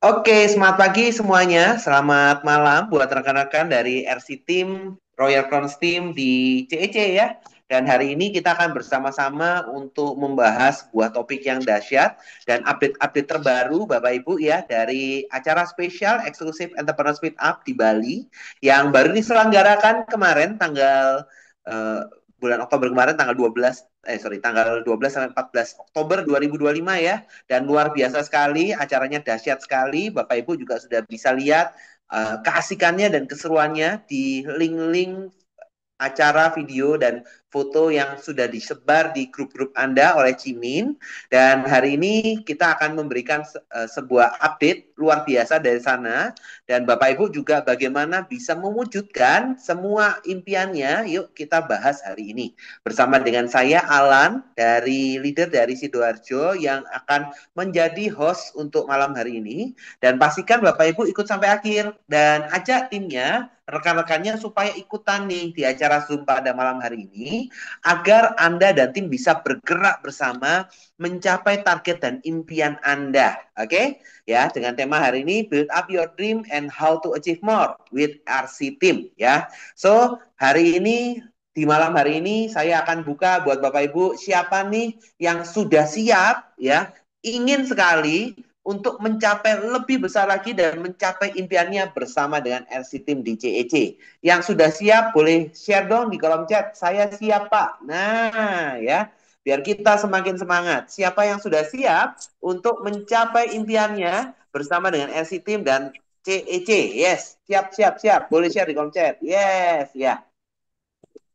Oke, semangat pagi semuanya. Selamat malam buat rekan-rekan dari RC Team, Royal Crowns Team di CEC ya. Dan hari ini kita akan bersama-sama untuk membahas sebuah topik yang dahsyat dan update-update terbaru Bapak Ibu ya dari acara spesial eksklusif Entrepreneur Meet Up di Bali yang baru diselenggarakan kemarin eh, bulan Oktober kemarin tanggal 12 sampai 14 Oktober 2025 ya. Dan luar biasa sekali, acaranya dahsyat sekali. Bapak Ibu juga sudah bisa lihat keasikannya dan keseruannya di link-link acara video dan foto yang sudah disebar di grup-grup Anda oleh Cimin. Dan hari ini kita akan memberikan sebuah update luar biasa dari sana. Dan Bapak Ibu juga bagaimana bisa mewujudkan semua impiannya. Yuk kita bahas hari ini. Bersama dengan saya Alan, dari leader dari Sidoarjo yang akan menjadi host untuk malam hari ini. Dan pastikan Bapak Ibu ikut sampai akhir. Dan ajak timnya, rekan-rekannya supaya ikutan nih di acara Zoom pada malam hari ini agar Anda dan tim bisa bergerak bersama mencapai target dan impian Anda. Oke? Ya, dengan tema hari ini Build Up Your Dream and How to Achieve More with RC Team ya. So, hari ini di malam hari ini saya akan buka buat Bapak Ibu siapa nih yang sudah siap ya, ingin sekali untuk mencapai lebih besar lagi dan mencapai impiannya bersama dengan RC Team di CEC. Yang sudah siap boleh share dong di kolom chat. Saya siap Pak. Nah ya, biar kita semakin semangat. Siapa yang sudah siap untuk mencapai impiannya bersama dengan RC Team dan CEC? Yes, siap, siap, siap. Boleh share di kolom chat. Yes, ya.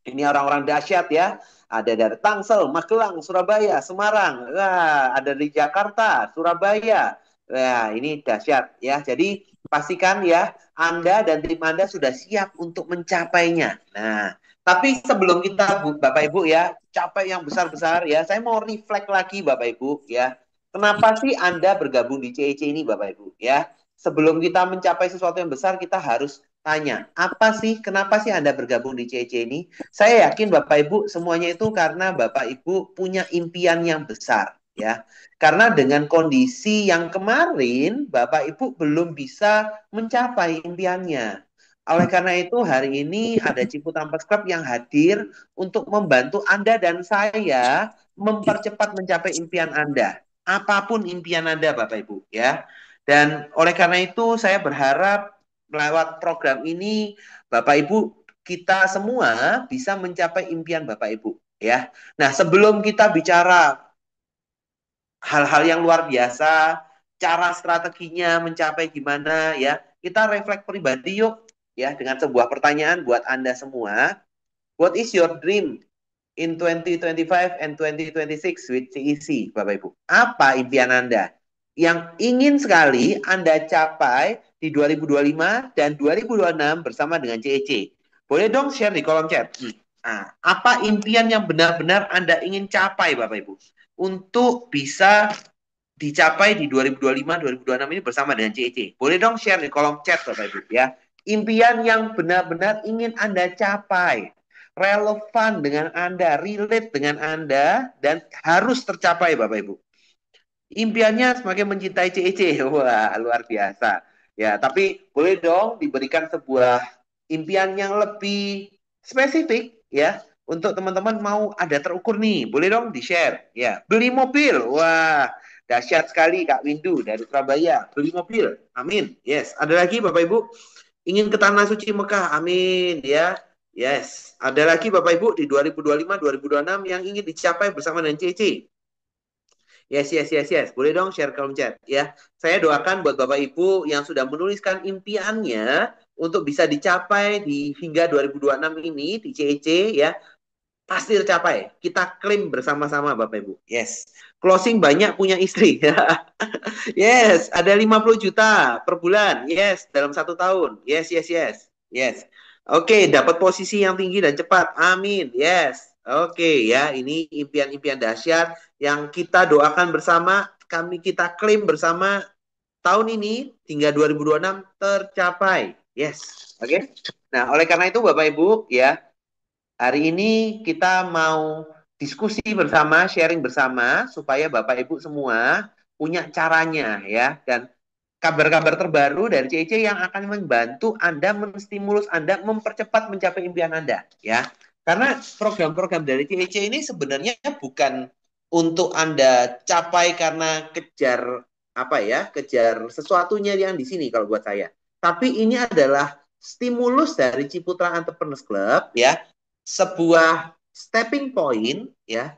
Ini orang-orang dahsyat ya. Ada dari Tangsel, Magelang, Surabaya, Semarang. Wah, ada di Jakarta, Surabaya. Wah, ini dahsyat ya. Jadi pastikan ya Anda dan tim Anda sudah siap untuk mencapainya. Nah, tapi sebelum kita Bapak Ibu ya, capai yang besar-besar ya, saya mau reflect lagi Bapak Ibu ya. Kenapa sih Anda bergabung di CEC ini Bapak Ibu ya? Sebelum kita mencapai sesuatu yang besar, kita harus tanya, apa sih, kenapa sih Anda bergabung di CEC ini? Saya yakin Bapak Ibu semuanya itu karena Bapak Ibu punya impian yang besar ya. Karena dengan kondisi yang kemarin Bapak Ibu belum bisa mencapai impiannya. Oleh karena itu hari ini ada Ciputampas Club yang hadir untuk membantu Anda dan saya mempercepat mencapai impian Anda. Apapun impian Anda Bapak Ibu ya. Dan oleh karena itu saya berharap lewat program ini Bapak Ibu kita semua bisa mencapai impian Bapak Ibu ya. Nah, sebelum kita bicara hal-hal yang luar biasa, cara strateginya mencapai gimana ya, kita refleks pribadi yuk ya dengan sebuah pertanyaan buat Anda semua. What is your dream in 2025 and 2026 with CEC, Bapak Ibu? Apa impian Anda yang ingin sekali Anda capai di 2025 dan 2026 bersama dengan CEC? Boleh dong share di kolom chat. Nah, apa impian yang benar-benar Anda ingin capai, Bapak Ibu, untuk bisa dicapai di 2025-2026 ini bersama dengan CEC? Boleh dong share di kolom chat, Bapak Ibu ya. Impian yang benar-benar ingin Anda capai, relevan dengan Anda, relate dengan Anda, dan harus tercapai Bapak Ibu. Impiannya semakin mencintai CEC. Wah, luar biasa. Ya, tapi boleh dong diberikan sebuah impian yang lebih spesifik ya. Untuk teman-teman mau ada terukur nih, boleh dong di-share. Ya, beli mobil. Wah, dahsyat sekali Kak Windu dari Surabaya. Beli mobil. Amin. Yes. Ada lagi Bapak Ibu ingin ke tanah suci Mekah. Amin ya. Yes. Ada lagi Bapak Ibu di 2025 2026 yang ingin dicapai bersama dengan CEC. Yes, yes, yes, yes. Boleh dong share kolom chat ya. Saya doakan buat Bapak Ibu yang sudah menuliskan impiannya untuk bisa dicapai di hingga 2026 ini di CEC ya. Pasti tercapai. Kita klaim bersama-sama Bapak Ibu. Yes. Closing banyak punya istri. Yes, ada 50 juta per bulan. Yes, dalam 1 tahun. Yes, yes, yes. Yes. Oke, dapat posisi yang tinggi dan cepat. Amin. Yes. Oke ya, ini impian-impian dahsyat yang kita doakan bersama, kami kita klaim bersama tahun ini hingga 2026 tercapai. Yes. Oke. Nah, oleh karena itu Bapak Ibu ya, hari ini kita mau diskusi bersama, sharing bersama supaya Bapak Ibu semua punya caranya ya. Dan kabar-kabar terbaru dari CEC yang akan membantu Anda, menstimulus Anda, mempercepat mencapai impian Anda, ya. Karena program-program dari CEC ini sebenarnya bukan untuk Anda capai karena kejar apa ya, kejar sesuatunya yang di sini kalau buat saya. Tapi ini adalah stimulus dari Ciputra Entrepreneurs Club, ya, sebuah stepping point, ya,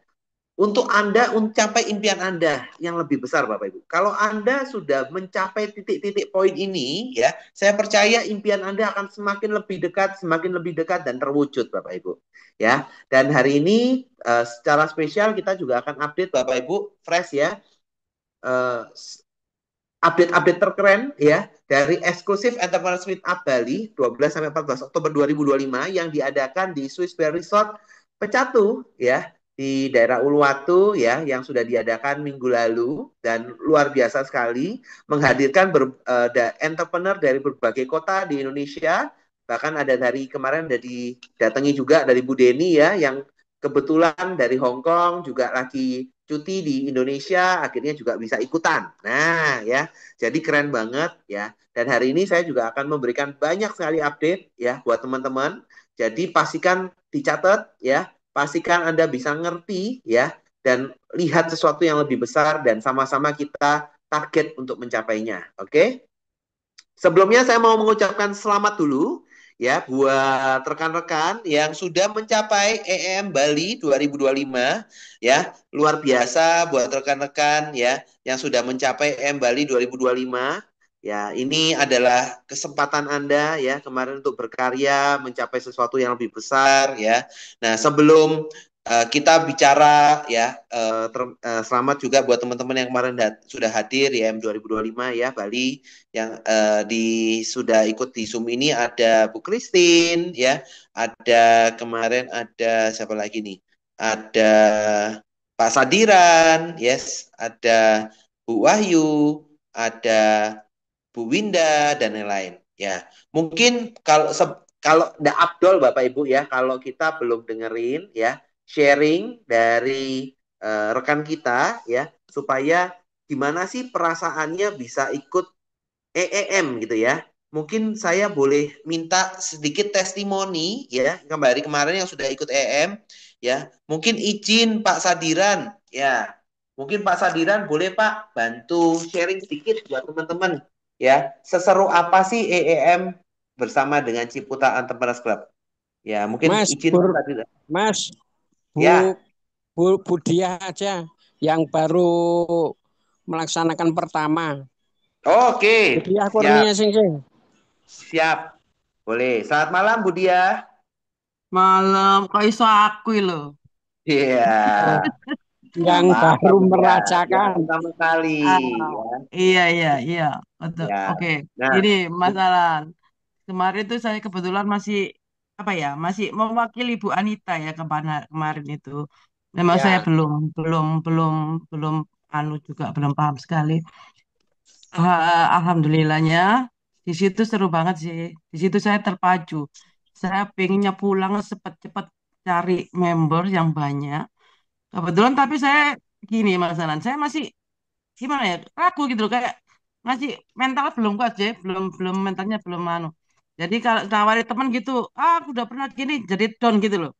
untuk Anda mencapai impian Anda yang lebih besar, Bapak Ibu. Kalau Anda sudah mencapai titik-titik poin ini, ya, saya percaya impian Anda akan semakin lebih dekat dan terwujud, Bapak Ibu. Ya, dan hari ini secara spesial kita juga akan update Bapak Ibu fresh ya, eh, update-update terkeren ya dari eksklusif Entrepreneurs Meetup Bali 12 sampai 14 Oktober 2025 yang diadakan di Swiss Bear Resort Pecatu ya di daerah Uluwatu ya yang sudah diadakan minggu lalu dan luar biasa sekali menghadirkan entrepreneur dari berbagai kota di Indonesia, bahkan ada dari kemarin ada didatangi juga dari Bu Deni ya yang kebetulan dari Hong Kong juga lagi cuti di Indonesia akhirnya juga bisa ikutan. Nah, ya. Jadi keren banget ya. Dan hari ini saya juga akan memberikan banyak sekali update ya buat teman-teman. Jadi pastikan dicatat ya, pastikan Anda bisa ngerti ya dan lihat sesuatu yang lebih besar dan sama-sama kita target untuk mencapainya. Oke? Sebelumnya saya mau mengucapkan selamat dulu ya buat rekan-rekan yang sudah mencapai EM Bali 2025 ya. Luar biasa buat rekan-rekan ya yang sudah mencapai EM Bali 2025. Ya, ini adalah kesempatan Anda ya kemarin untuk berkarya, mencapai sesuatu yang lebih besar ya. Nah, sebelum kita bicara ya, selamat juga buat teman-teman yang kemarin sudah hadir ya EM 2025 ya Bali yang sudah ikut di Zoom ini ada Bu Christine ya, ada kemarin ada siapa lagi nih? Ada Pak Sadiran, yes, ada Bu Wahyu, ada Bu Winda dan lain-lain. Ya, mungkin kalau nggak Abdul Bapak Ibu ya, kalau kita belum dengerin ya sharing dari rekan kita ya, supaya gimana sih perasaannya bisa ikut EEM gitu ya. Mungkin saya boleh minta sedikit testimoni ya kemarin yang sudah ikut EEM ya. Mungkin izin Pak Sadiran ya. Mungkin Pak Sadiran boleh Pak bantu sharing sedikit buat teman-teman ya. Seseru apa sih EEM bersama dengan Ciputa Entrepreneurs Club? Ya, mungkin Mas, izin Pak Sadiran. Mas, Bu, Ya. Bu Dia aja yang baru melaksanakan pertama. Bu Oke, Dia siap. kurnia sing. Siap. Boleh. Selamat malam Bu Dia. Malam, kok iso aku lho. Iya. Oh, Nggak yang apa-apa, baru Bu Dia. Yang merasakan. pertama kali. Ah, Ya. iya, iya, iya. Betul. Ya. Oke, ini Nah, masalah. Kemarin tuh saya kebetulan masih apa ya, masih mewakili Bu Anita ya kemarin itu. Memang saya ya. belum anu juga belum paham sekali. Alhamdulillahnya di situ seru banget sih. Di situ saya terpacu. Saya pengennya pulang cepet-cepet cari member yang banyak. Kebetulan tapi saya gini Mas Anan, saya masih gimana ya ragu gitu loh kayak masih mental belum kuat sih, belum belum mentalnya belum anu. Jadi kalau tawari teman gitu, aku udah pernah gini jadi down gitu loh.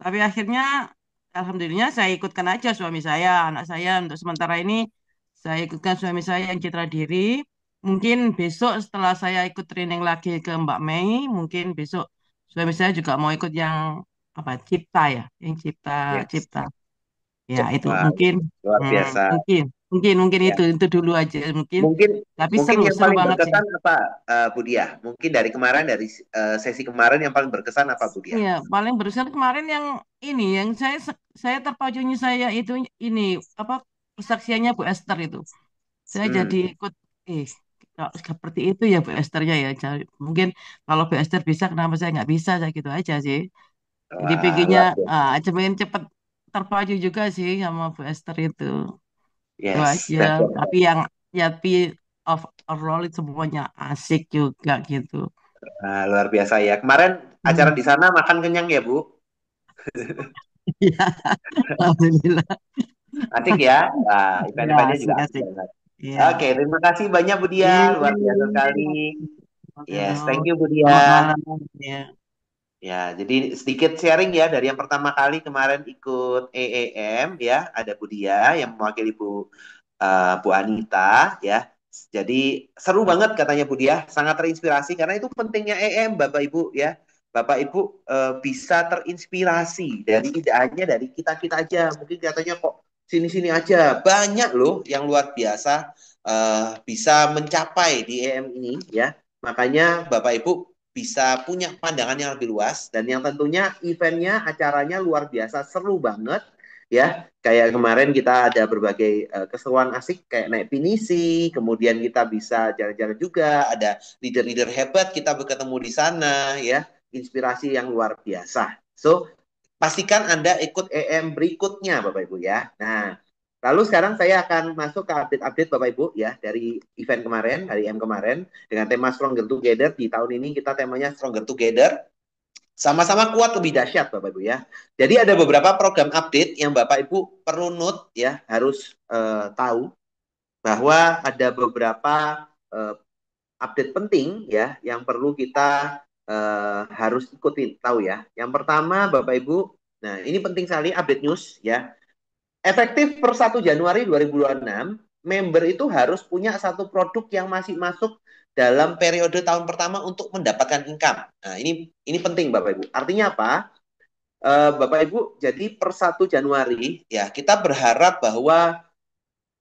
Tapi akhirnya alhamdulillah saya ikutkan aja suami saya, anak saya untuk sementara ini saya ikutkan suami saya yang citra diri. Mungkin besok setelah saya ikut training lagi ke Mbak Mei, mungkin besok suami saya juga mau ikut yang apa cipta ya, yang cipta Yes. cipta. Ya, itu Wah, mungkin luar biasa. mungkin mungkin Ya. itu dulu aja mungkin. Mungkin Tapi mungkin seru yang seru paling banget sih. berkesan apa, Bu Dia? Mungkin dari kemarin dari sesi kemarin yang paling berkesan apa, Bu Dia? Iya, paling berkesan kemarin yang ini yang saya terpacunya saya itu ini apa kesaksiannya Bu Esther itu. Saya jadi Hmm. ikut eh kok seperti itu ya Bu Esthernya ya. Mungkin kalau Bu Esther bisa kenapa saya nggak bisa saya gitu aja sih. Jadi Wah, pikirnya luar biasa. pengen cepet terpacu juga sih sama Bu Esther itu. Itu Yes. aja. Dan, Tapi yang ya tapi overall itu semuanya asik juga gitu. luar biasa ya. Kemarin acara Hmm. di sana makan kenyang ya, Bu? Iya, alhamdulillah. Asik ya. Wah, Ya event-eventnya juga asik asik asik. banget. Iya. Oke, terima kasih banyak Bu Dia, luar biasa sekali. Yes, thank you Bu Selamat Dia. malam. Ya. Ya, jadi sedikit sharing ya dari yang pertama kali kemarin ikut EEM ya, ada Bu Dia yang mewakili Bu Anita ya. Jadi seru banget katanya Bu Dia, sangat terinspirasi karena itu pentingnya EM Bapak Ibu ya. Bapak Ibu bisa terinspirasi dari tidak hanya dari kita-kita aja. Mungkin katanya kok sini-sini aja. Banyak loh yang luar biasa bisa mencapai di EM ini ya. Makanya Bapak Ibu bisa punya pandangan yang lebih luas dan yang tentunya eventnya acaranya luar biasa seru banget ya. Kayak kemarin kita ada berbagai keseruan asik kayak naik pinisi, kemudian kita bisa jalan-jalan juga, ada leader-leader hebat kita bertemu di sana ya, inspirasi yang luar biasa. So pastikan Anda ikut EM berikutnya Bapak Ibu ya. Nah, lalu sekarang saya akan masuk ke update-update Bapak Ibu ya dari event kemarin, dari EM kemarin dengan tema Stronger Together. Di tahun ini kita temanya Stronger Together. Sama-sama kuat lebih dahsyat Bapak Ibu ya. Jadi ada beberapa program update yang Bapak Ibu perlu note ya, harus tahu bahwa ada beberapa update penting ya yang perlu kita harus ikutin tahu ya. Yang pertama Bapak Ibu, nah ini penting sekali update news ya. Efektif per 1 Januari 2026, member itu harus punya satu produk yang masih masuk dalam periode tahun pertama untuk mendapatkan income. Nah, ini penting Bapak Ibu. Artinya apa? Bapak Ibu, jadi per 1 Januari ya kita berharap bahwa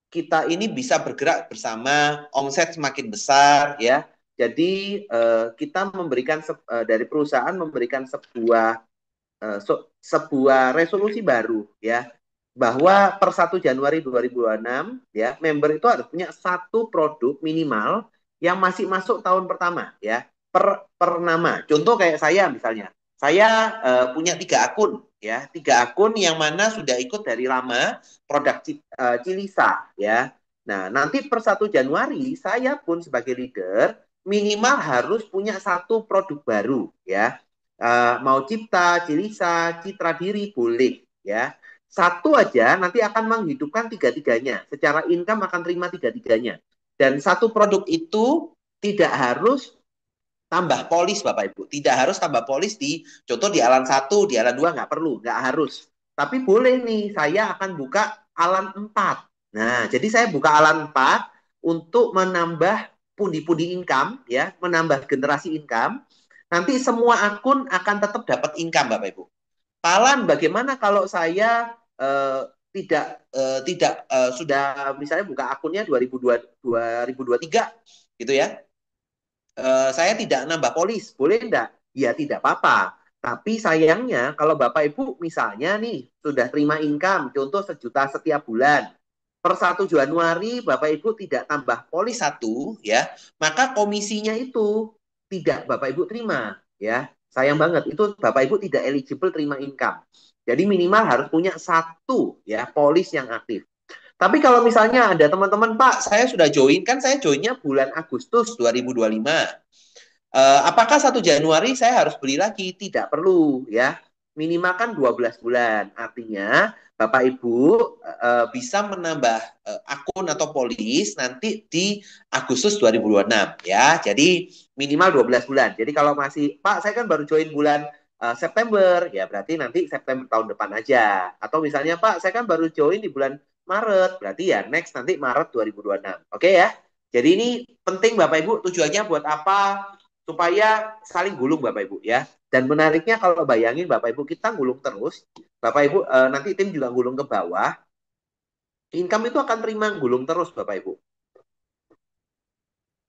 kita ini bisa bergerak bersama, omset semakin besar ya. Jadi kita memberikan dari perusahaan memberikan sebuah resolusi baru ya, bahwa per 1 Januari 2026 ya member itu harus punya satu produk minimal yang masih masuk tahun pertama ya, per nama. Contoh kayak saya misalnya, saya punya 3 akun ya, 3 akun yang mana sudah ikut dari lama produk Cilisa ya. Nah, nanti per 1 Januari saya pun sebagai leader minimal harus punya satu produk baru ya. Mau Cipta, Cilisa, Citra Diri boleh ya. Satu aja nanti akan menghidupkan tiga-tiganya. Secara income akan terima tiga-tiganya. Dan satu produk itu tidak harus tambah polis Bapak Ibu. Tidak harus tambah polis di contoh di alan 1, di alan 2 nggak perlu, nggak harus. Tapi boleh nih, saya akan buka alan 4. Nah, jadi saya buka alan 4 untuk menambah pundi-pundi income ya, menambah generasi income. Nanti semua akun akan tetap dapat income Bapak Ibu. Palan bagaimana kalau saya tidak sudah misalnya buka akunnya 2023 gitu ya. Saya tidak nambah polis, boleh enggak? Ya tidak apa-apa. Tapi sayangnya kalau Bapak Ibu misalnya nih sudah terima income, contoh 1 juta setiap bulan. Per 1 Januari Bapak Ibu tidak tambah polis 1 ya, maka komisinya itu tidak Bapak Ibu terima ya. Sayang banget itu Bapak Ibu tidak eligible terima income. Jadi minimal harus punya satu ya polis yang aktif. Tapi kalau misalnya ada teman-teman, Pak, saya sudah join, kan saya joinnya bulan Agustus 2025. Apakah 1 Januari saya harus beli lagi? Tidak perlu ya. Minimal kan 12 bulan. Artinya Bapak Ibu bisa menambah akun atau polis nanti di Agustus 2026 ya. Jadi minimal 12 bulan. Jadi kalau masih, Pak, saya kan baru join bulan September, ya berarti nanti September tahun depan aja. Atau misalnya, Pak, saya kan baru join di bulan Maret, berarti ya next nanti Maret 2026. Oke ya. Jadi ini penting Bapak Ibu, tujuannya buat apa? Supaya saling gulung Bapak Ibu ya. Dan menariknya kalau bayangin Bapak Ibu kita gulung terus, Bapak Ibu nanti tim juga gulung ke bawah, income itu akan terima gulung terus Bapak Ibu.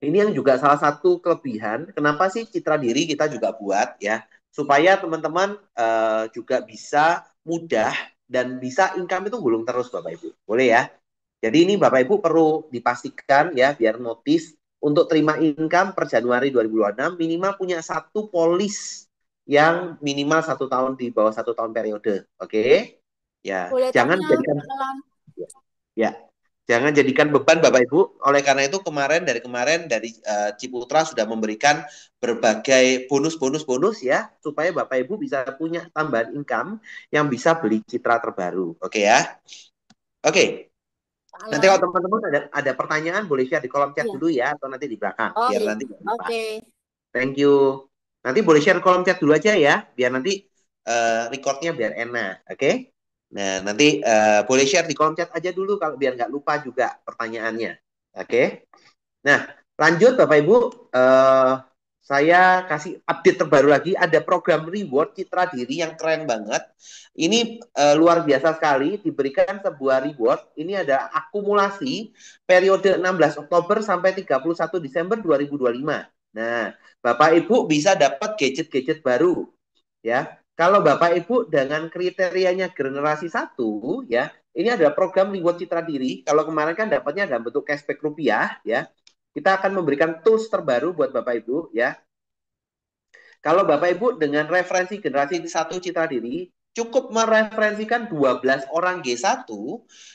Ini yang juga salah satu kelebihan, kenapa sih citra diri kita juga buat ya, supaya teman-teman juga bisa mudah dan bisa income itu gulung terus Bapak Ibu. Boleh ya? Jadi ini Bapak Ibu perlu dipastikan ya, biar notice untuk terima income per Januari 2026 minimal punya satu polis yang minimal 1 tahun di bawah 1 tahun periode. Oke? Ya, boleh jangan tanya jadikan ya, jangan jadikan beban Bapak Ibu. Oleh karena itu dari kemarin Ciputra sudah memberikan berbagai bonus ya, supaya Bapak Ibu bisa punya tambahan income yang bisa beli citra terbaru. Oke ya? Oke. Nanti kalau Halo. teman-teman ada pertanyaan boleh share di kolom chat Iya. dulu ya, atau nanti di belakang, Oh biar iya. nanti nggak lupa. Oke. Thank you. Nanti boleh share kolom chat dulu aja ya, biar nanti recordnya biar enak, oke? Nah, nanti boleh share di kolom chat aja dulu kalau biar nggak lupa juga pertanyaannya, oke? Nah, lanjut Bapak Ibu, saya kasih update terbaru lagi. Ada program reward Citra Diri yang keren banget. Ini luar biasa sekali. Diberikan sebuah reward. Ini ada akumulasi periode 16 Oktober sampai 31 Desember 2025. Nah, Bapak Ibu bisa dapat gadget-gadget baru. Ya, kalau Bapak Ibu dengan kriterianya generasi 1, ya, ini adalah program reward Citra Diri. Kalau kemarin kan dapatnya dalam bentuk cashback rupiah, ya. Kita akan memberikan tools terbaru buat Bapak Ibu, ya. Kalau Bapak Ibu dengan referensi generasi 1 Citra Diri, cukup mereferensikan 12 orang G1,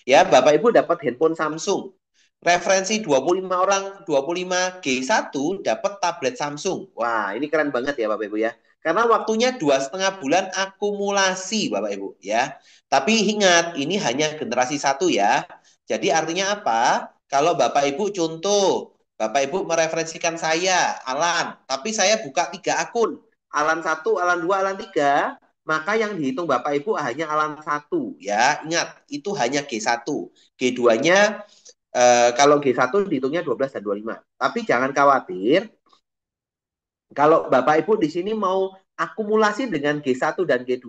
ya, Bapak Ibu dapat handphone Samsung. Referensi 25 orang 25 G1 dapat tablet Samsung. Wah, ini keren banget ya Bapak Ibu ya. Karena waktunya 2,5 bulan akumulasi Bapak Ibu ya. Tapi ingat, ini hanya generasi 1 ya. Jadi artinya apa? Kalau Bapak Ibu contoh, Bapak Ibu mereferensikan saya, Alan, tapi saya buka 3 akun. Alan 1, Alan 2, Alan 3, maka yang dihitung Bapak Ibu hanya Alan 1 ya. Ingat, itu hanya G1. G2-nya kalau G1 dihitungnya 12 dan 25. Tapi jangan khawatir, kalau Bapak Ibu di sini mau akumulasi dengan G1 dan G2,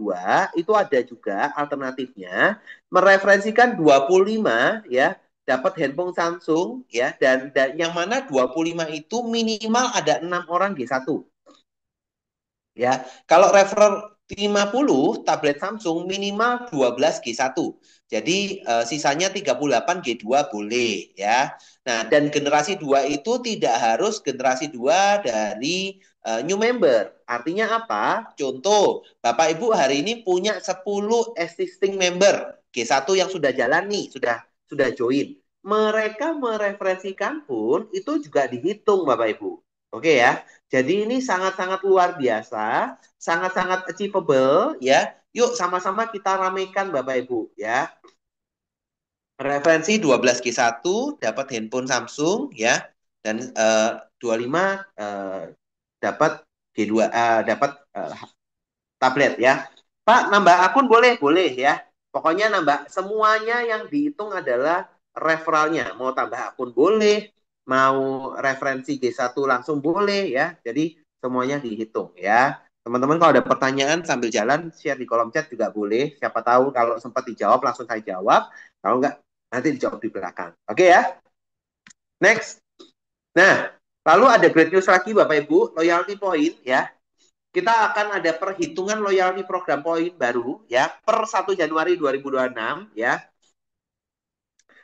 itu ada juga alternatifnya, mereferensikan 25 ya, dapat handphone Samsung ya, dan yang mana 25 itu minimal ada 6 orang G1. Ya, kalau referer 50 tablet Samsung minimal 12 G1. Jadi sisanya 38 G2 boleh ya. Nah, dan generasi 2 itu tidak harus generasi 2 dari new member. Artinya apa? Contoh, Bapak Ibu hari ini punya 10 existing member G1 yang sudah jalan nih, sudah join. Mereka mereferensikan pun itu juga dihitung Bapak Ibu. Oke ya. Jadi ini sangat-sangat luar biasa, sangat-sangat achievable ya. Yuk sama-sama kita ramekan Bapak Ibu ya. Referensi 12G1 dapat handphone Samsung ya, dan 25 dapat G2 dapat tablet ya. Pak, nambah akun boleh? Boleh ya. Pokoknya nambah, semuanya yang dihitung adalah referralnya. Mau tambah akun boleh, mau referensi G1 langsung boleh ya. Jadi semuanya dihitung ya. Teman-teman kalau ada pertanyaan sambil jalan share di kolom chat juga boleh. Siapa tahu kalau sempat dijawab langsung saya jawab. Kalau enggak nanti dijawab di belakang. Oke ya. Next. Nah, lalu ada great news lagi Bapak Ibu, loyalty point ya. Kita akan ada perhitungan loyalty program poin baru ya per 1 Januari 2026 ya.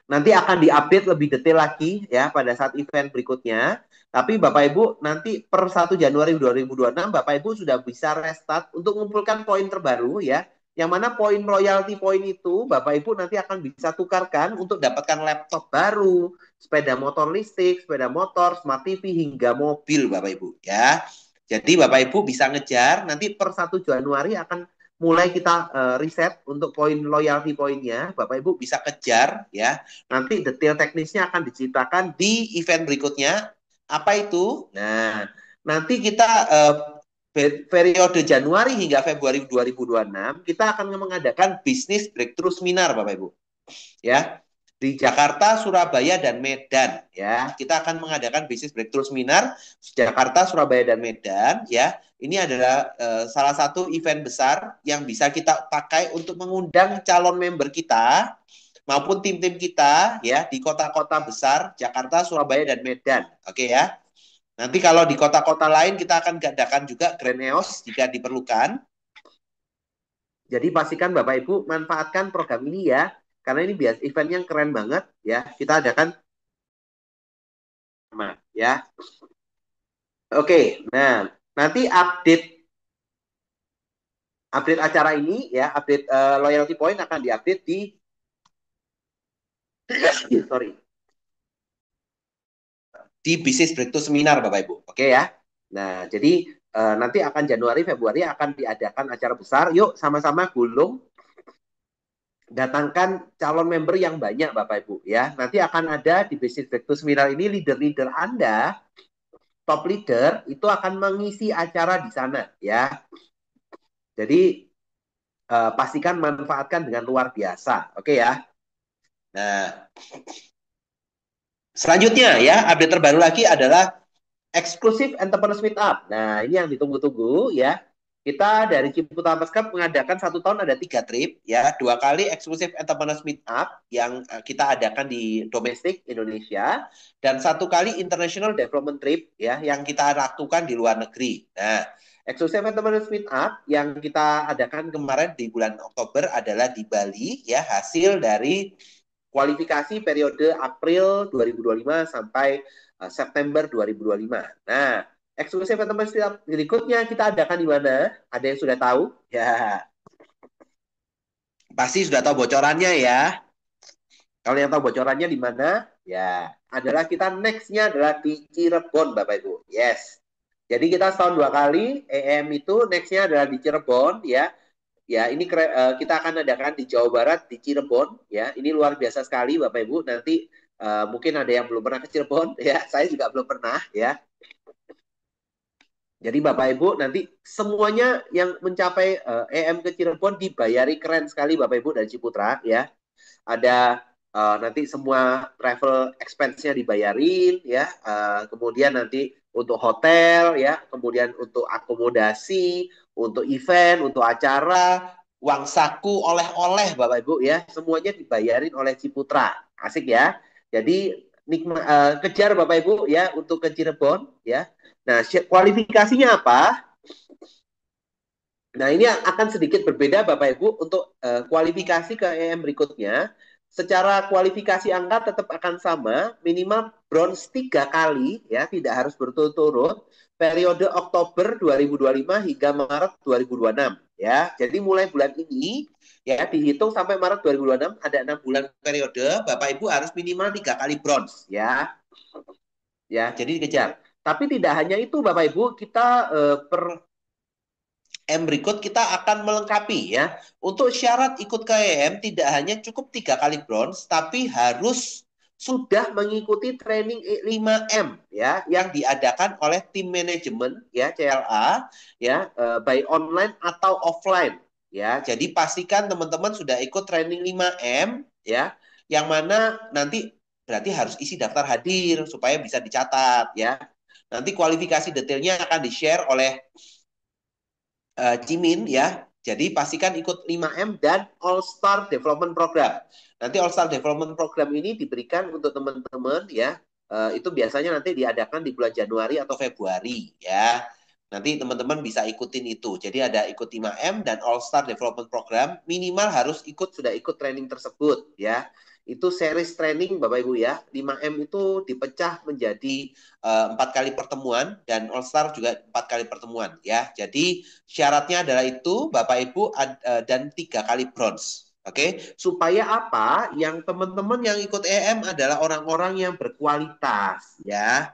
Nanti akan diupdate lebih detail lagi ya pada saat event berikutnya. Tapi Bapak Ibu nanti per 1 Januari 2026 Bapak Ibu sudah bisa restart untuk mengumpulkan poin terbaru ya. Yang mana poin royalty poin itu Bapak Ibu nanti akan bisa tukarkan untuk dapatkan laptop baru, sepeda motor listrik, sepeda motor, smart TV hingga mobil Bapak Ibu ya. Jadi Bapak Ibu bisa ngejar, nanti per 1 Januari akan mulai kita riset untuk poin loyalty poinnya. Bapak Ibu bisa kejar ya. Nanti detail teknisnya akan diceritakan di event berikutnya. Apa itu? Nah, nanti kita periode Januari hingga Februari 2026 kita akan mengadakan bisnis breakthrough seminar Bapak Ibu. Ya, di Jakarta, Surabaya, dan Medan ya. Kita akan mengadakan bisnis breakthrough seminar Jakarta, Surabaya, dan Medan ya. Ini adalah salah satu event besar yang bisa kita pakai untuk mengundang calon member kita maupun tim-tim kita ya di kota-kota besar Jakarta, Surabaya, dan Medan. Oke ya. Nanti kalau di kota-kota lain kita akan adakan juga Grand EOS jika diperlukan. Jadi pastikan Bapak Ibu manfaatkan program ini ya. Karena ini bias event yang keren banget ya. Kita adakan ya. Oke, nah nanti update acara ini ya, update loyalty point akan diupdate di sorry, di bisnis breakthrough seminar Bapak Ibu. Oke ya. Nah, jadi nanti akan Januari Februari akan diadakan acara besar. Yuk sama-sama gulung datangkan calon member yang banyak Bapak Ibu ya. Nanti akan ada di Business Breakthrough Seminar ini leader-leader Anda, top leader itu akan mengisi acara di sana ya. Jadi pastikan manfaatkan dengan luar biasa. Oke ya. Nah, selanjutnya ya, update terbaru lagi adalah Exclusive Entrepreneurs Meetup. Nah, ini yang ditunggu-tunggu ya. Kita dari Ciputra Cup mengadakan 1 tahun ada 3 trip ya, 2 kali Exclusive Entrepreneurs Meetup yang kita adakan di domestik Indonesia dan 1 kali International Development Trip ya yang kita lakukan di luar negeri. Nah, Exclusive Entrepreneurs Meetup yang kita adakan kemarin di bulan Oktober adalah di Bali ya, hasil dari kualifikasi periode April 2025 sampai September 2025. Nah, eksklusif teman berikutnya kita adakan di mana? Ada yang sudah tahu? Ya, pasti sudah tahu bocorannya ya. Kalau yang tahu bocorannya di mana? Ya, adalah kita next-nya adalah di Cirebon, Bapak Ibu. Yes. Jadi kita setahun 2 kali, EM itu next-nya adalah di Cirebon ya. Ya, ini kita akan adakan di Jawa Barat, di Cirebon. Ya, ini luar biasa sekali, Bapak Ibu. Nanti mungkin ada yang belum pernah ke Cirebon. Ya, saya juga belum pernah. Ya, jadi Bapak Ibu nanti semuanya yang mencapai EM ke Cirebon dibayari keren sekali Bapak Ibu dari Ciputra. Ya, ada nanti semua travel expense-nya dibayarin. Ya, kemudian nanti untuk hotel, ya, kemudian untuk akomodasi, untuk event, untuk acara, uang saku, oleh-oleh Bapak Ibu ya, semuanya dibayarin oleh Ciputra. Asik ya. Jadi kejar Bapak Ibu ya untuk ke Cirebon ya. Nah, kualifikasinya apa? Nah, ini akan sedikit berbeda Bapak Ibu untuk kualifikasi ke EM berikutnya. Secara kualifikasi angka tetap akan sama, minimal bronze 3 kali ya, tidak harus berturut-turut. Periode Oktober 2025 hingga Maret 2026 ya. Jadi mulai bulan ini ya dihitung sampai Maret 2026 ada 6 bulan periode, Bapak Ibu harus minimal 3 kali bronze ya. Ya, jadi dikejar. Tapi tidak hanya itu Bapak Ibu, kita per M berikut kita akan melengkapi ya. Untuk syarat ikut KEM tidak hanya cukup 3 kali bronze, tapi harus sudah mengikuti training 5M ya yang diadakan oleh tim manajemen ya CLA ya baik online atau offline ya. Jadi pastikan teman-teman sudah ikut training 5M ya yang mana nanti berarti harus isi daftar hadir supaya bisa dicatat ya. Nanti kualifikasi detailnya akan di-share oleh Cimin ya. Jadi pastikan ikut 5M dan All Star Development Program. Nanti All Star Development Program ini diberikan untuk teman-teman ya. Itu biasanya nanti diadakan di bulan Januari atau Februari ya. Nanti teman-teman bisa ikutin itu. Jadi ada ikut 5M dan All Star Development Program. Minimal harus sudah ikut training tersebut ya. Itu series training Bapak Ibu ya. 5M itu dipecah menjadi 4 kali pertemuan dan All Star juga 4 kali pertemuan ya. Jadi syaratnya adalah itu Bapak Ibu dan 3 kali bronze. Oke, supaya apa? Yang teman-teman yang ikut EM adalah orang-orang yang berkualitas ya.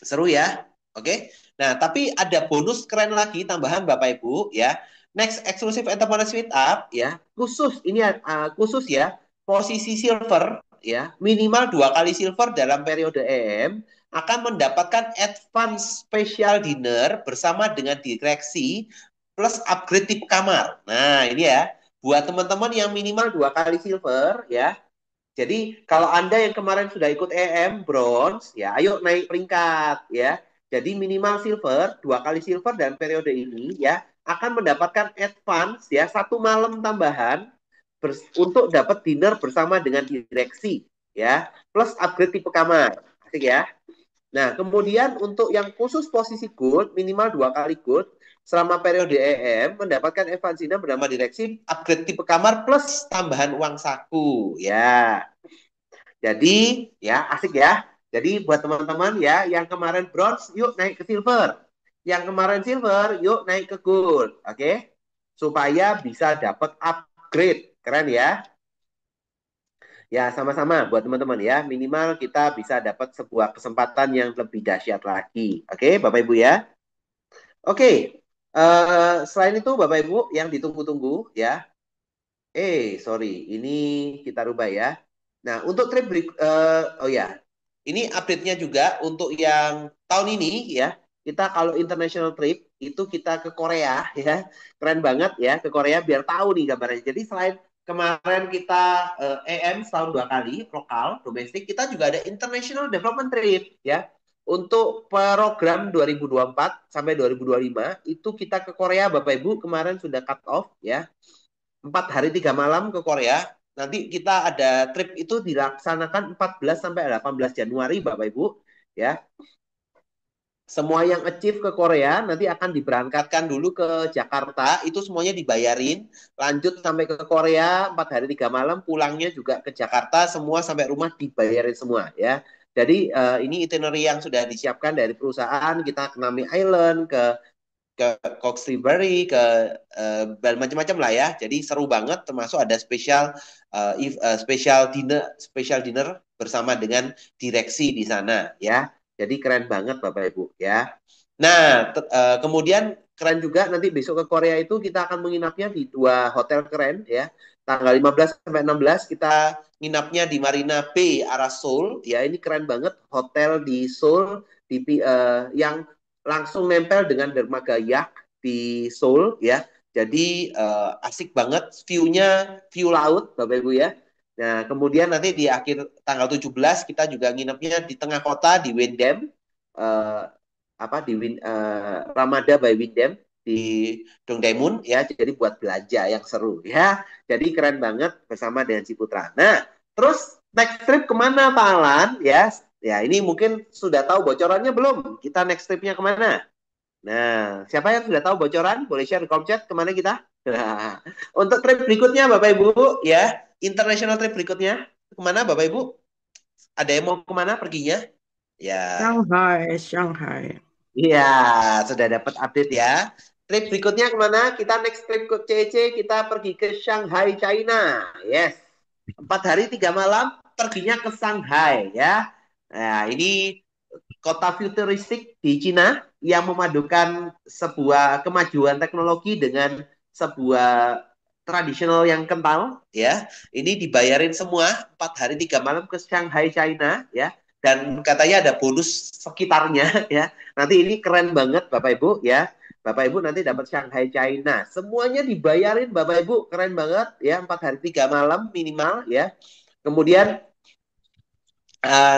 Seru ya. Oke. Nah, tapi ada bonus keren lagi tambahan Bapak Ibu ya. Next Exclusive Entrepreneurs Meetup ya. Khusus ini khusus ya. Posisi silver ya, minimal 2 kali silver dalam periode EM akan mendapatkan advance special dinner bersama dengan direksi plus upgrade tip kamar. Nah, ini ya. Buat teman-teman yang minimal 2 kali silver ya, jadi kalau Anda yang kemarin sudah ikut EM bronze, ya ayo naik peringkat ya. Jadi minimal silver, 2 kali silver dan periode ini ya akan mendapatkan advance ya 1 malam tambahan untuk dapat dinner bersama dengan direksi ya, plus upgrade tipe kamar. Asik ya. Nah, kemudian untuk yang khusus posisi good, minimal 2 kali good, selama periode EM mendapatkan advance bernama direksi, upgrade tipe kamar plus tambahan uang saku ya. Jadi ya asik ya. Jadi buat teman-teman ya yang kemarin bronze yuk naik ke silver. Yang kemarin silver yuk naik ke gold. Oke? Supaya bisa dapat upgrade. Keren ya. Ya sama-sama buat teman-teman ya. Minimal kita bisa dapat sebuah kesempatan yang lebih dahsyat lagi. Oke Bapak Ibu ya. Oke. Selain itu Bapak Ibu yang ditunggu-tunggu ya. Sorry, ini kita rubah ya. Nah, untuk trip oh ya, ini update-nya juga untuk yang tahun ini ya. Kita kalau international trip itu kita ke Korea ya. Keren banget ya ke Korea biar tahu nih gambarnya. Jadi selain kemarin kita EM setahun 2 kali lokal domestik, kita juga ada international development trip ya. Untuk program 2024 sampai 2025 itu kita ke Korea Bapak Ibu kemarin sudah cut off ya. 4 hari 3 malam ke Korea. Nanti kita ada trip itu dilaksanakan 14 sampai 18 Januari, Bapak Ibu. Ya, semua yang achieve ke Korea nanti akan diberangkatkan dulu ke Jakarta. Itu semuanya dibayarin. Lanjut sampai ke Korea 4 hari 3 malam. Pulangnya juga ke Jakarta. Semua sampai rumah dibayarin semua. Ya. Jadi ini itinerary yang sudah disiapkan dari perusahaan. Kita ke Nami Island, ke Cokesbury, ke macam-macam lah ya. Jadi seru banget, termasuk ada special dinner bersama dengan direksi di sana ya. Jadi keren banget Bapak Ibu ya. Nah, kemudian keren juga nanti besok ke Korea itu kita akan menginapnya di 2 hotel keren ya. Tanggal 15 sampai 16 kita nginapnya di Marina Bay arah Seoul ya. Ini keren banget hotel di Seoul yang langsung nempel dengan dermaga Yak di Seoul ya. Jadi asik banget view laut Bapak Ibu ya. Nah, kemudian nanti di akhir tanggal 17 kita juga nginepnya di tengah kota di Windam. Uh, Ramada by Windam di Dongdaemun ya. Jadi buat belanja yang seru ya. Jadi keren banget bersama dengan Ciputra. Nah, terus next trip kemana Pak Alan ya? Ya, ini mungkin sudah tahu bocorannya belum? Kita next trip-nya kemana? Nah, siapa yang sudah tahu bocoran? Boleh share di kolom chat kemana kita? Nah, untuk trip berikutnya, Bapak Ibu, ya, international trip berikutnya, kemana Bapak Ibu? Ada yang mau kemana perginya? Ya, Shanghai, Shanghai. iya, sudah dapat update ya. Trip berikutnya kemana? Kita next trip ke CC, kita pergi ke Shanghai, China. Yes, 4 hari 3 malam perginya ke Shanghai ya. Nah, ini kota futuristik di Cina yang memadukan sebuah kemajuan teknologi dengan sebuah tradisional yang kental ya. Ini dibayarin semua 4 hari 3 malam ke Shanghai China ya. Dan katanya ada bonus sekitarnya ya. Nanti ini keren banget Bapak Ibu ya. Bapak Ibu nanti dapat Shanghai China. Semuanya dibayarin Bapak Ibu, keren banget ya. 4 hari 3 malam minimal ya. Kemudian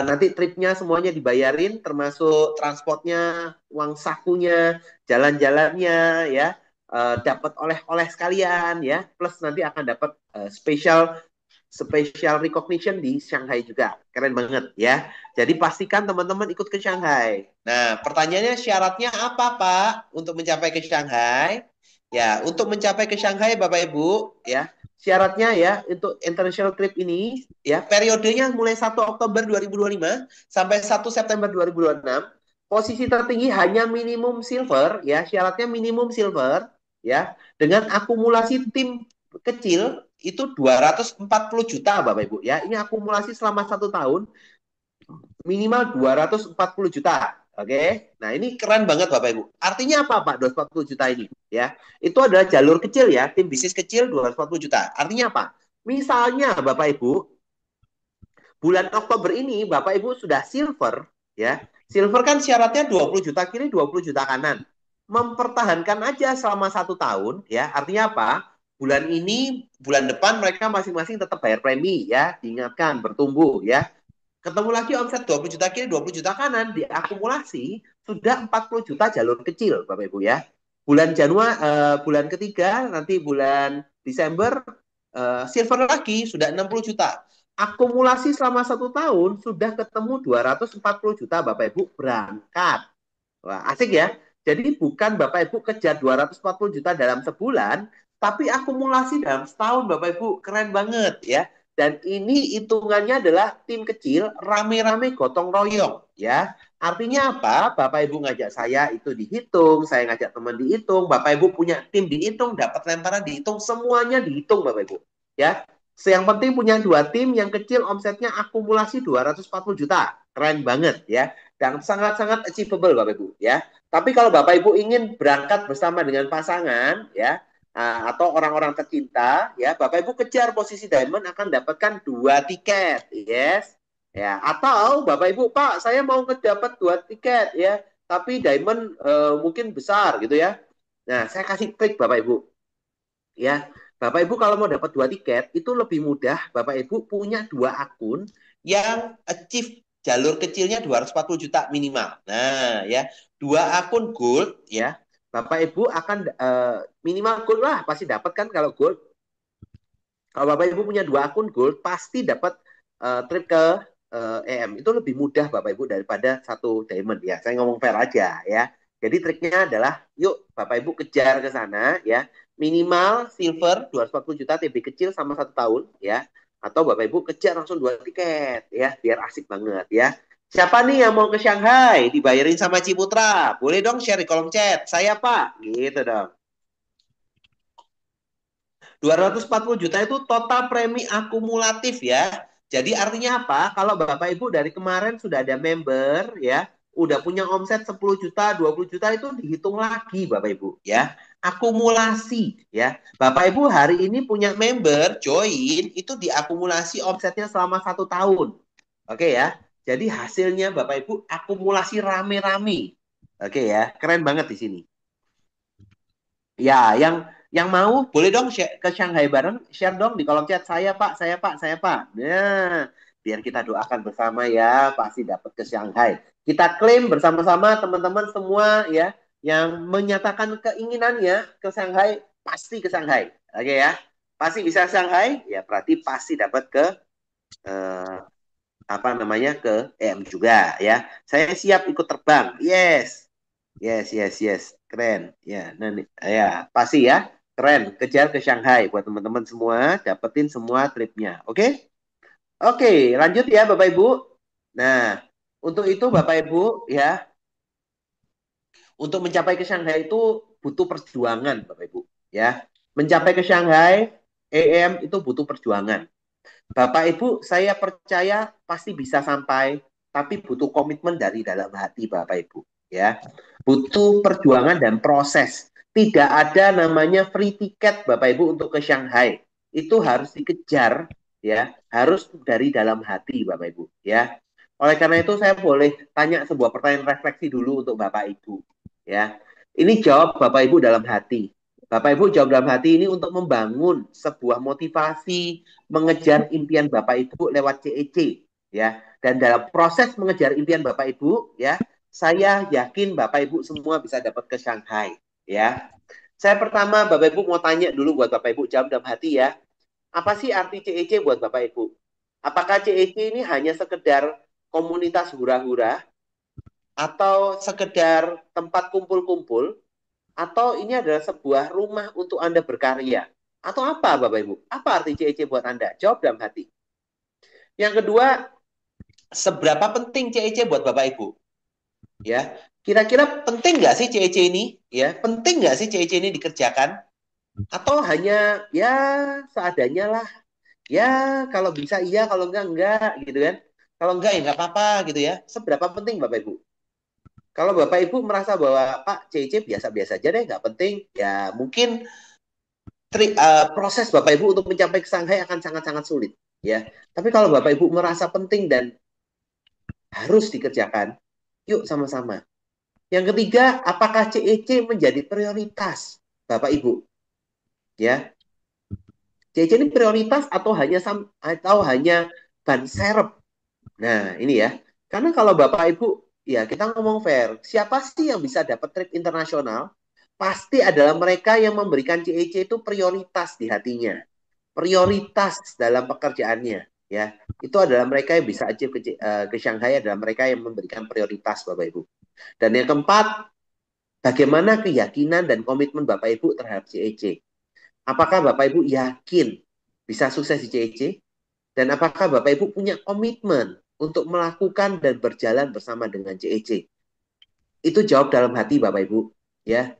nanti tripnya semuanya dibayarin, termasuk transportnya, uang sakunya, jalan-jalannya, ya, dapat oleh-oleh sekalian, ya, plus nanti akan dapat special recognition di Shanghai juga, keren banget, ya. Jadi pastikan teman-teman ikut ke Shanghai. Nah, pertanyaannya syaratnya apa, Pak, untuk mencapai ke Shanghai? Ya, untuk mencapai ke Shanghai, Bapak Ibu, ya, syaratnya ya untuk international trip ini ya periodenya mulai 1 Oktober 2025 sampai 1 September 2026. Posisi tertinggi hanya minimum silver ya, syaratnya minimum silver ya dengan akumulasi tim kecil itu 240 juta Bapak Ibu ya. Ini akumulasi selama 1 tahun minimal 240 juta. Oke. Nah, ini keren banget Bapak Ibu. Artinya apa Pak 240 juta ini? Ya. Itu adalah jalur kecil ya, tim bisnis kecil 240 juta. Artinya apa? Misalnya Bapak Ibu, bulan Oktober ini Bapak Ibu sudah silver ya. Silver kan syaratnya 20 juta kiri, 20 juta kanan. Mempertahankan aja selama 1 tahun ya. Artinya apa? Bulan ini, bulan depan mereka masing-masing tetap bayar premi ya. Diingatkan bertumbuh ya. Ketemu lagi omset 20 juta kiri, 20 juta kanan, diakumulasi sudah 40 juta jalur kecil, Bapak Ibu ya. Bulan Januari, bulan ketiga, nanti bulan Desember, silver lagi sudah 60 juta. Akumulasi selama 1 tahun sudah ketemu 240 juta Bapak Ibu berangkat. Wah, asik ya. Jadi bukan Bapak Ibu kejar 240 juta dalam sebulan, tapi akumulasi dalam setahun Bapak Ibu. Keren banget ya. Dan ini hitungannya adalah tim kecil, rame-rame gotong royong, ya. Artinya apa? Bapak Ibu ngajak saya itu dihitung, saya ngajak teman dihitung, Bapak Ibu punya tim dihitung, dapat lemparan dihitung, semuanya dihitung Bapak Ibu, ya. Yang penting punya 2 tim, yang kecil omsetnya akumulasi 240 juta. Keren banget, ya. Dan sangat-sangat achievable Bapak Ibu, ya. Tapi kalau Bapak Ibu ingin berangkat bersama dengan pasangan, ya, atau orang-orang tercinta, ya Bapak Ibu kejar posisi diamond akan dapatkan 2 tiket, yes. Ya, atau Bapak Ibu, Pak, saya mau dapat 2 tiket, ya, tapi diamond mungkin besar gitu ya. Nah, saya kasih trik Bapak Ibu, ya. Bapak Ibu kalau mau dapat 2 tiket itu lebih mudah. Bapak Ibu punya 2 akun yang achieve jalur kecilnya 240 juta minimal. Nah, ya, 2 akun gold, ya. Bapak Ibu akan minimal gold lah pasti dapat kan kalau gold. Kalau Bapak Ibu punya 2 akun gold pasti dapat trip ke EM. Itu lebih mudah Bapak Ibu daripada 1 diamond ya. Saya ngomong fair aja ya. Jadi triknya adalah yuk Bapak Ibu kejar ke sana ya. Minimal silver 240 juta TB kecil sama 1 tahun ya. Atau Bapak Ibu kejar langsung 2 tiket ya biar asik banget ya. Siapa nih yang mau ke Shanghai dibayarin sama Ciputra? Boleh dong share di kolom chat. Saya Pak, gitu dong. 240 juta itu total premi akumulatif ya. Jadi artinya apa? Kalau Bapak Ibu dari kemarin sudah ada member ya, udah punya omset 10 juta, 20 juta itu dihitung lagi Bapak Ibu ya. Akumulasi ya. Bapak Ibu hari ini punya member join itu diakumulasi omsetnya selama 1 tahun. Oke ya. Jadi hasilnya Bapak Ibu akumulasi rame-rame. Oke ya, keren banget di sini. Ya, yang mau boleh dong share ke Shanghai bareng, share dong di kolom chat saya Pak, saya Pak, saya Pak. Nah, biar kita doakan bersama ya, pasti dapat ke Shanghai. Kita klaim bersama-sama teman-teman semua ya yang menyatakan keinginannya ke Shanghai, pasti ke Shanghai. Oke ya. Pasti bisa Shanghai, ya berarti pasti dapat ke eh, apa namanya ke EM juga ya. Saya siap ikut terbang. Yes. Yes, yes, yes. Keren. Ya, nanti ya, pasti ya. Keren. Kejar ke Shanghai buat teman-teman semua, dapetin semua tripnya. Oke? Oke, lanjut ya Bapak Ibu. Nah, untuk itu Bapak Ibu ya, untuk mencapai ke Shanghai itu butuh perjuangan Bapak Ibu ya. Mencapai ke Shanghai EM itu butuh perjuangan. Bapak Ibu, saya percaya pasti bisa sampai, tapi butuh komitmen dari dalam hati Bapak Ibu, ya. Butuh perjuangan dan proses. Tidak ada namanya free ticket Bapak Ibu untuk ke Shanghai. Itu harus dikejar, ya. Harus dari dalam hati Bapak Ibu, ya. Oleh karena itu saya boleh tanya sebuah pertanyaan refleksi dulu untuk Bapak Ibu, ya. Ini jawab Bapak Ibu dalam hati. Bapak Ibu jawab dalam hati ini untuk membangun sebuah motivasi mengejar impian Bapak Ibu lewat CEC ya. Dan dalam proses mengejar impian Bapak Ibu ya, saya yakin Bapak Ibu semua bisa dapat ke Shanghai ya. Saya pertama Bapak Ibu mau tanya dulu buat Bapak Ibu jawab dalam hati ya. Apa sih arti CEC buat Bapak Ibu? Apakah CEC ini hanya sekedar komunitas hura-hura atau sekedar tempat kumpul-kumpul atau ini adalah sebuah rumah untuk Anda berkarya? Atau apa Bapak Ibu? Apa arti CEC buat Anda? Jawab dalam hati. Yang kedua, seberapa penting CEC buat Bapak Ibu? Ya, kira-kira penting nggak sih CEC ini? Ya, penting nggak sih CEC ini dikerjakan? Atau hanya ya seadanya lah? Ya, kalau bisa iya, kalau enggak gitu kan? Kalau enggak ya enggak apa-apa gitu ya. Seberapa penting Bapak Ibu? Kalau Bapak Ibu merasa bahwa Pak CEC biasa-biasa aja deh, nggak penting, ya mungkin proses Bapak Ibu untuk mencapai ke Shanghai akan sangat-sangat sulit ya. Tapi kalau Bapak Ibu merasa penting dan harus dikerjakan, yuk sama-sama. Yang ketiga, apakah CEC menjadi prioritas Bapak Ibu? Ya, CEC ini prioritas atau hanya ban serep? Nah, ini ya. Karena kalau Bapak Ibu, ya kita ngomong fair, siapa sih yang bisa dapat trip internasional? Pasti adalah mereka yang memberikan CEC itu prioritas di hatinya. Prioritas dalam pekerjaannya ya itu adalah mereka yang bisa achieve ke Shanghai adalah mereka yang memberikan prioritas Bapak Ibu. Dan yang keempat, bagaimana keyakinan dan komitmen Bapak Ibu terhadap CEC? Apakah Bapak Ibu yakin bisa sukses di CEC? Dan apakah Bapak Ibu punya komitmen untuk melakukan dan berjalan bersama dengan CEC? Itu jawab dalam hati Bapak Ibu ya.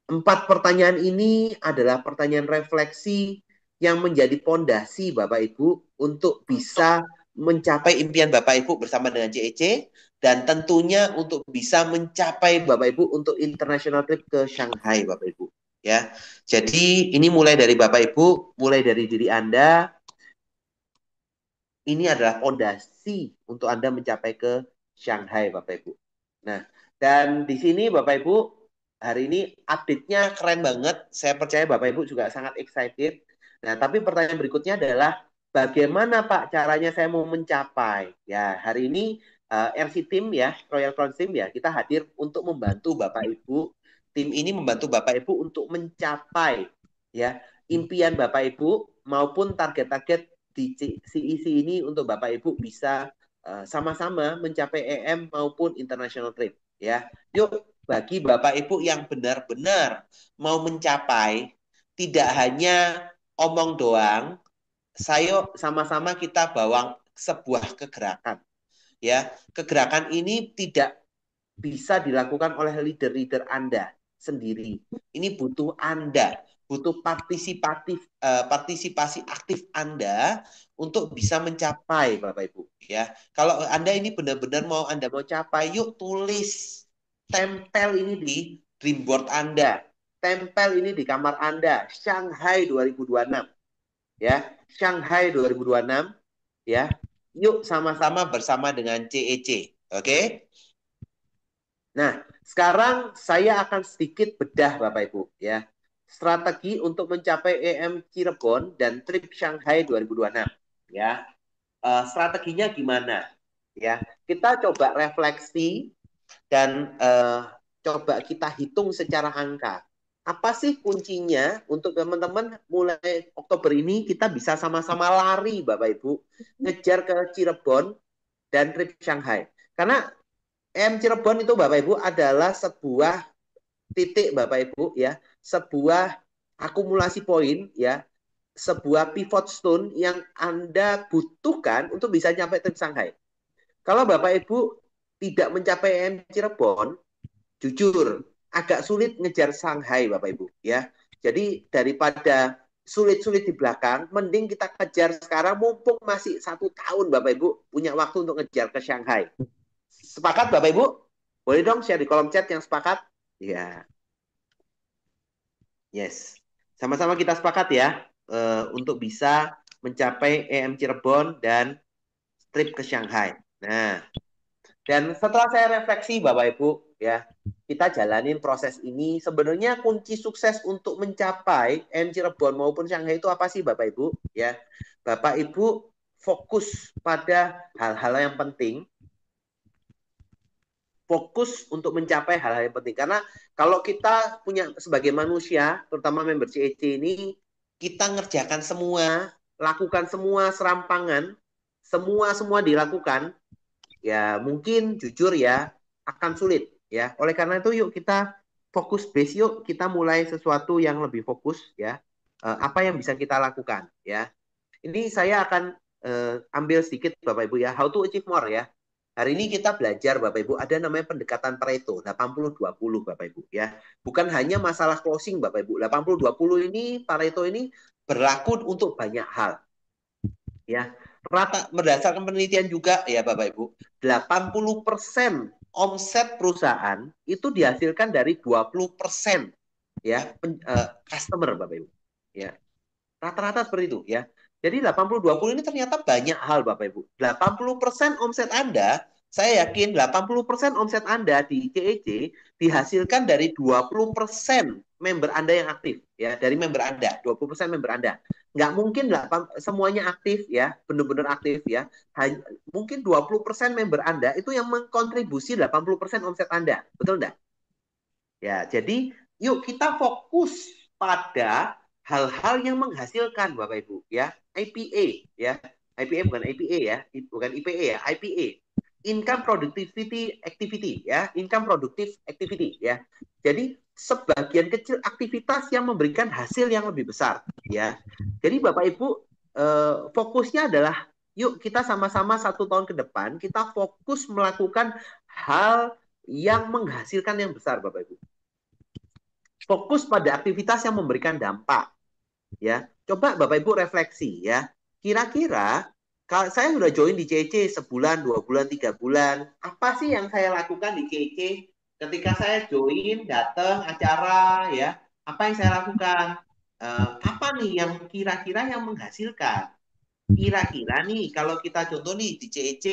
4 pertanyaan ini adalah pertanyaan refleksi yang menjadi pondasi Bapak Ibu untuk bisa mencapai impian Bapak Ibu bersama dengan CEC dan tentunya untuk bisa mencapai Bapak Ibu untuk international trip ke Shanghai Bapak Ibu. ya. Jadi ini mulai dari Bapak Ibu, mulai dari diri Anda, ini adalah fondasi untuk Anda mencapai ke Shanghai, Bapak Ibu. Nah, dan di sini Bapak Ibu, hari ini update-nya keren banget. Saya percaya Bapak Ibu juga sangat excited. Nah, tapi pertanyaan berikutnya adalah, bagaimana Pak caranya saya mau mencapai? Ya, hari ini RC Team ya, Royal Crown Team ya, kita hadir untuk membantu Bapak Ibu. Tim ini membantu Bapak Ibu untuk mencapai ya impian Bapak Ibu maupun target-target di CEC ini untuk Bapak Ibu bisa sama-sama mencapai EM maupun international trip ya. Yuk bagi Bapak Ibu yang benar-benar mau mencapai, tidak hanya omong doang, saya sama-sama kita bawa sebuah kegerakan ya. Kegerakan ini tidak bisa dilakukan oleh leader-leader Anda sendiri. Ini butuh Anda, butuh partisipasi aktif Anda untuk bisa mencapai Bapak Ibu ya. Kalau Anda ini benar-benar Anda mau capai, yuk tulis, tempel ini di dreamboard Anda. Tempel ini di kamar Anda, Shanghai 2026 ya. Shanghai 2026 ya. Yuk sama-sama bersama dengan CEC. Oke? Nah, sekarang saya akan sedikit bedah Bapak Ibu ya. Strategi untuk mencapai EM Cirebon dan trip Shanghai 2026 ya. Strateginya gimana? Ya, kita coba refleksi dan coba kita hitung secara angka. Apa sih kuncinya untuk teman-teman mulai Oktober ini kita bisa sama-sama lari Bapak Ibu, ngejar ke Cirebon dan trip Shanghai. Karena EM Cirebon itu Bapak Ibu adalah sebuah titik Bapak Ibu ya, sebuah akumulasi poin ya, sebuah pivot stone yang Anda butuhkan untuk bisa nyampe trip Shanghai. Kalau Bapak Ibu tidak mencapai EM Cirebon, jujur agak sulit ngejar Shanghai Bapak Ibu ya. Jadi daripada sulit-sulit di belakang, mending kita kejar sekarang mumpung masih 1 tahun Bapak Ibu punya waktu untuk ngejar ke Shanghai. Sepakat Bapak Ibu? Boleh dong share di kolom chat yang sepakat? Ya. Yes. Sama-sama kita sepakat ya untuk bisa mencapai EM Cirebon dan trip ke Shanghai. Nah, dan setelah saya refleksi Bapak Ibu ya, kita jalanin proses ini. Sebenarnya kunci sukses untuk mencapai EM Cirebon maupun Shanghai itu apa sih Bapak Ibu? Ya, Bapak Ibu fokus pada hal-hal yang penting. Fokus untuk mencapai hal-hal yang penting. Karena kalau kita punya sebagai manusia, terutama member CEC ini, kita ngerjakan semua, lakukan semua serampangan, semua dilakukan, ya mungkin jujur ya akan sulit ya. Oleh karena itu yuk kita fokus base, yuk kita mulai sesuatu yang lebih fokus ya. Apa yang bisa kita lakukan ya. Ini saya akan ambil sedikit Bapak Ibu ya, how to achieve more ya. Hari ini kita belajar Bapak Ibu, ada namanya pendekatan Pareto, 80-20 Bapak Ibu ya. Bukan hanya masalah closing Bapak Ibu, 80-20 ini, Pareto ini berlaku untuk banyak hal. Ya, rata berdasarkan penelitian juga ya Bapak Ibu, 80% omset perusahaan itu dihasilkan dari 20% ya customer Bapak Ibu. Ya. Rata-rata seperti itu ya. Jadi 80-20 ini ternyata banyak hal Bapak Ibu. 80% omset Anda, saya yakin 80% omset Anda di CEC dihasilkan dari 20% member Anda yang aktif ya, dari member Anda, 20% member Anda. Nggak mungkin semuanya aktif ya, benar-benar aktif ya. Mungkin 20% member Anda itu yang mengkontribusi 80% omset Anda. Betul enggak? Ya, jadi yuk kita fokus pada hal-hal yang menghasilkan Bapak Ibu ya. IPA ya. IPA bukan IPA ya, bukan IPA ya, IPA. Income Productivity Activity ya, Income Productive Activity ya. Jadi sebagian kecil aktivitas yang memberikan hasil yang lebih besar ya. Jadi Bapak Ibu fokusnya adalah yuk kita sama-sama 1 tahun ke depan kita fokus melakukan hal yang menghasilkan yang besar Bapak Ibu. Fokus pada aktivitas yang memberikan dampak. Ya, coba Bapak Ibu refleksi ya. Kira-kira kalau saya sudah join di CC sebulan, 2 bulan, 3 bulan, apa sih yang saya lakukan di CC ketika saya join, datang acara ya, Apa yang saya lakukan? Apa nih yang kira-kira yang menghasilkan? Kira-kira nih, kalau kita contoh nih di CEC,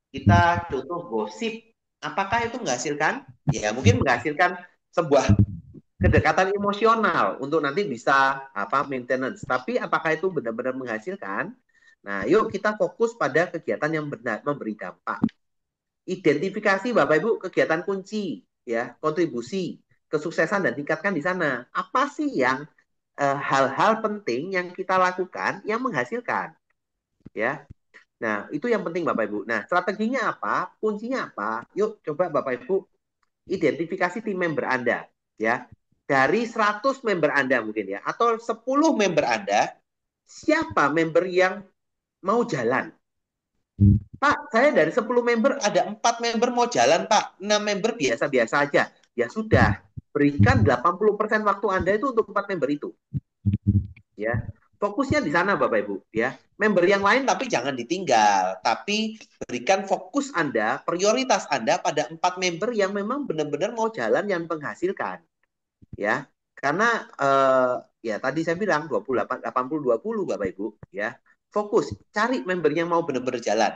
kita contoh gosip, apakah itu menghasilkan? Ya, mungkin menghasilkan sebuah kedekatan emosional untuk nanti bisa apa maintenance. Tapi apakah itu benar-benar menghasilkan? Nah, yuk kita fokus pada kegiatan yang benar memberi dampak. Identifikasi Bapak Ibu kegiatan kunci, ya, kontribusi, kesuksesan dan tingkatkan di sana. Apa sih yang hal-hal penting yang kita lakukan yang menghasilkan, ya? Nah, itu yang penting Bapak Ibu. Nah, strateginya apa? Kuncinya apa? Yuk coba Bapak Ibu identifikasi tim member Anda, ya. Dari 100 member Anda mungkin ya, atau 10 member Anda, siapa member yang mau jalan? Pak, saya dari 10 member ada 4 member mau jalan, Pak. 6 member biasa-biasa aja. Ya sudah, berikan 80% waktu Anda itu untuk 4 member itu. Ya. Fokusnya di sana Bapak Ibu, ya. Member yang lain tapi jangan ditinggal, tapi berikan fokus Anda, prioritas Anda pada 4 member yang memang benar-benar mau jalan yang menghasilkan. Ya. Karena ya tadi saya bilang 28 80 20 Bapak Ibu, ya. Fokus, cari member yang mau benar-benar jalan.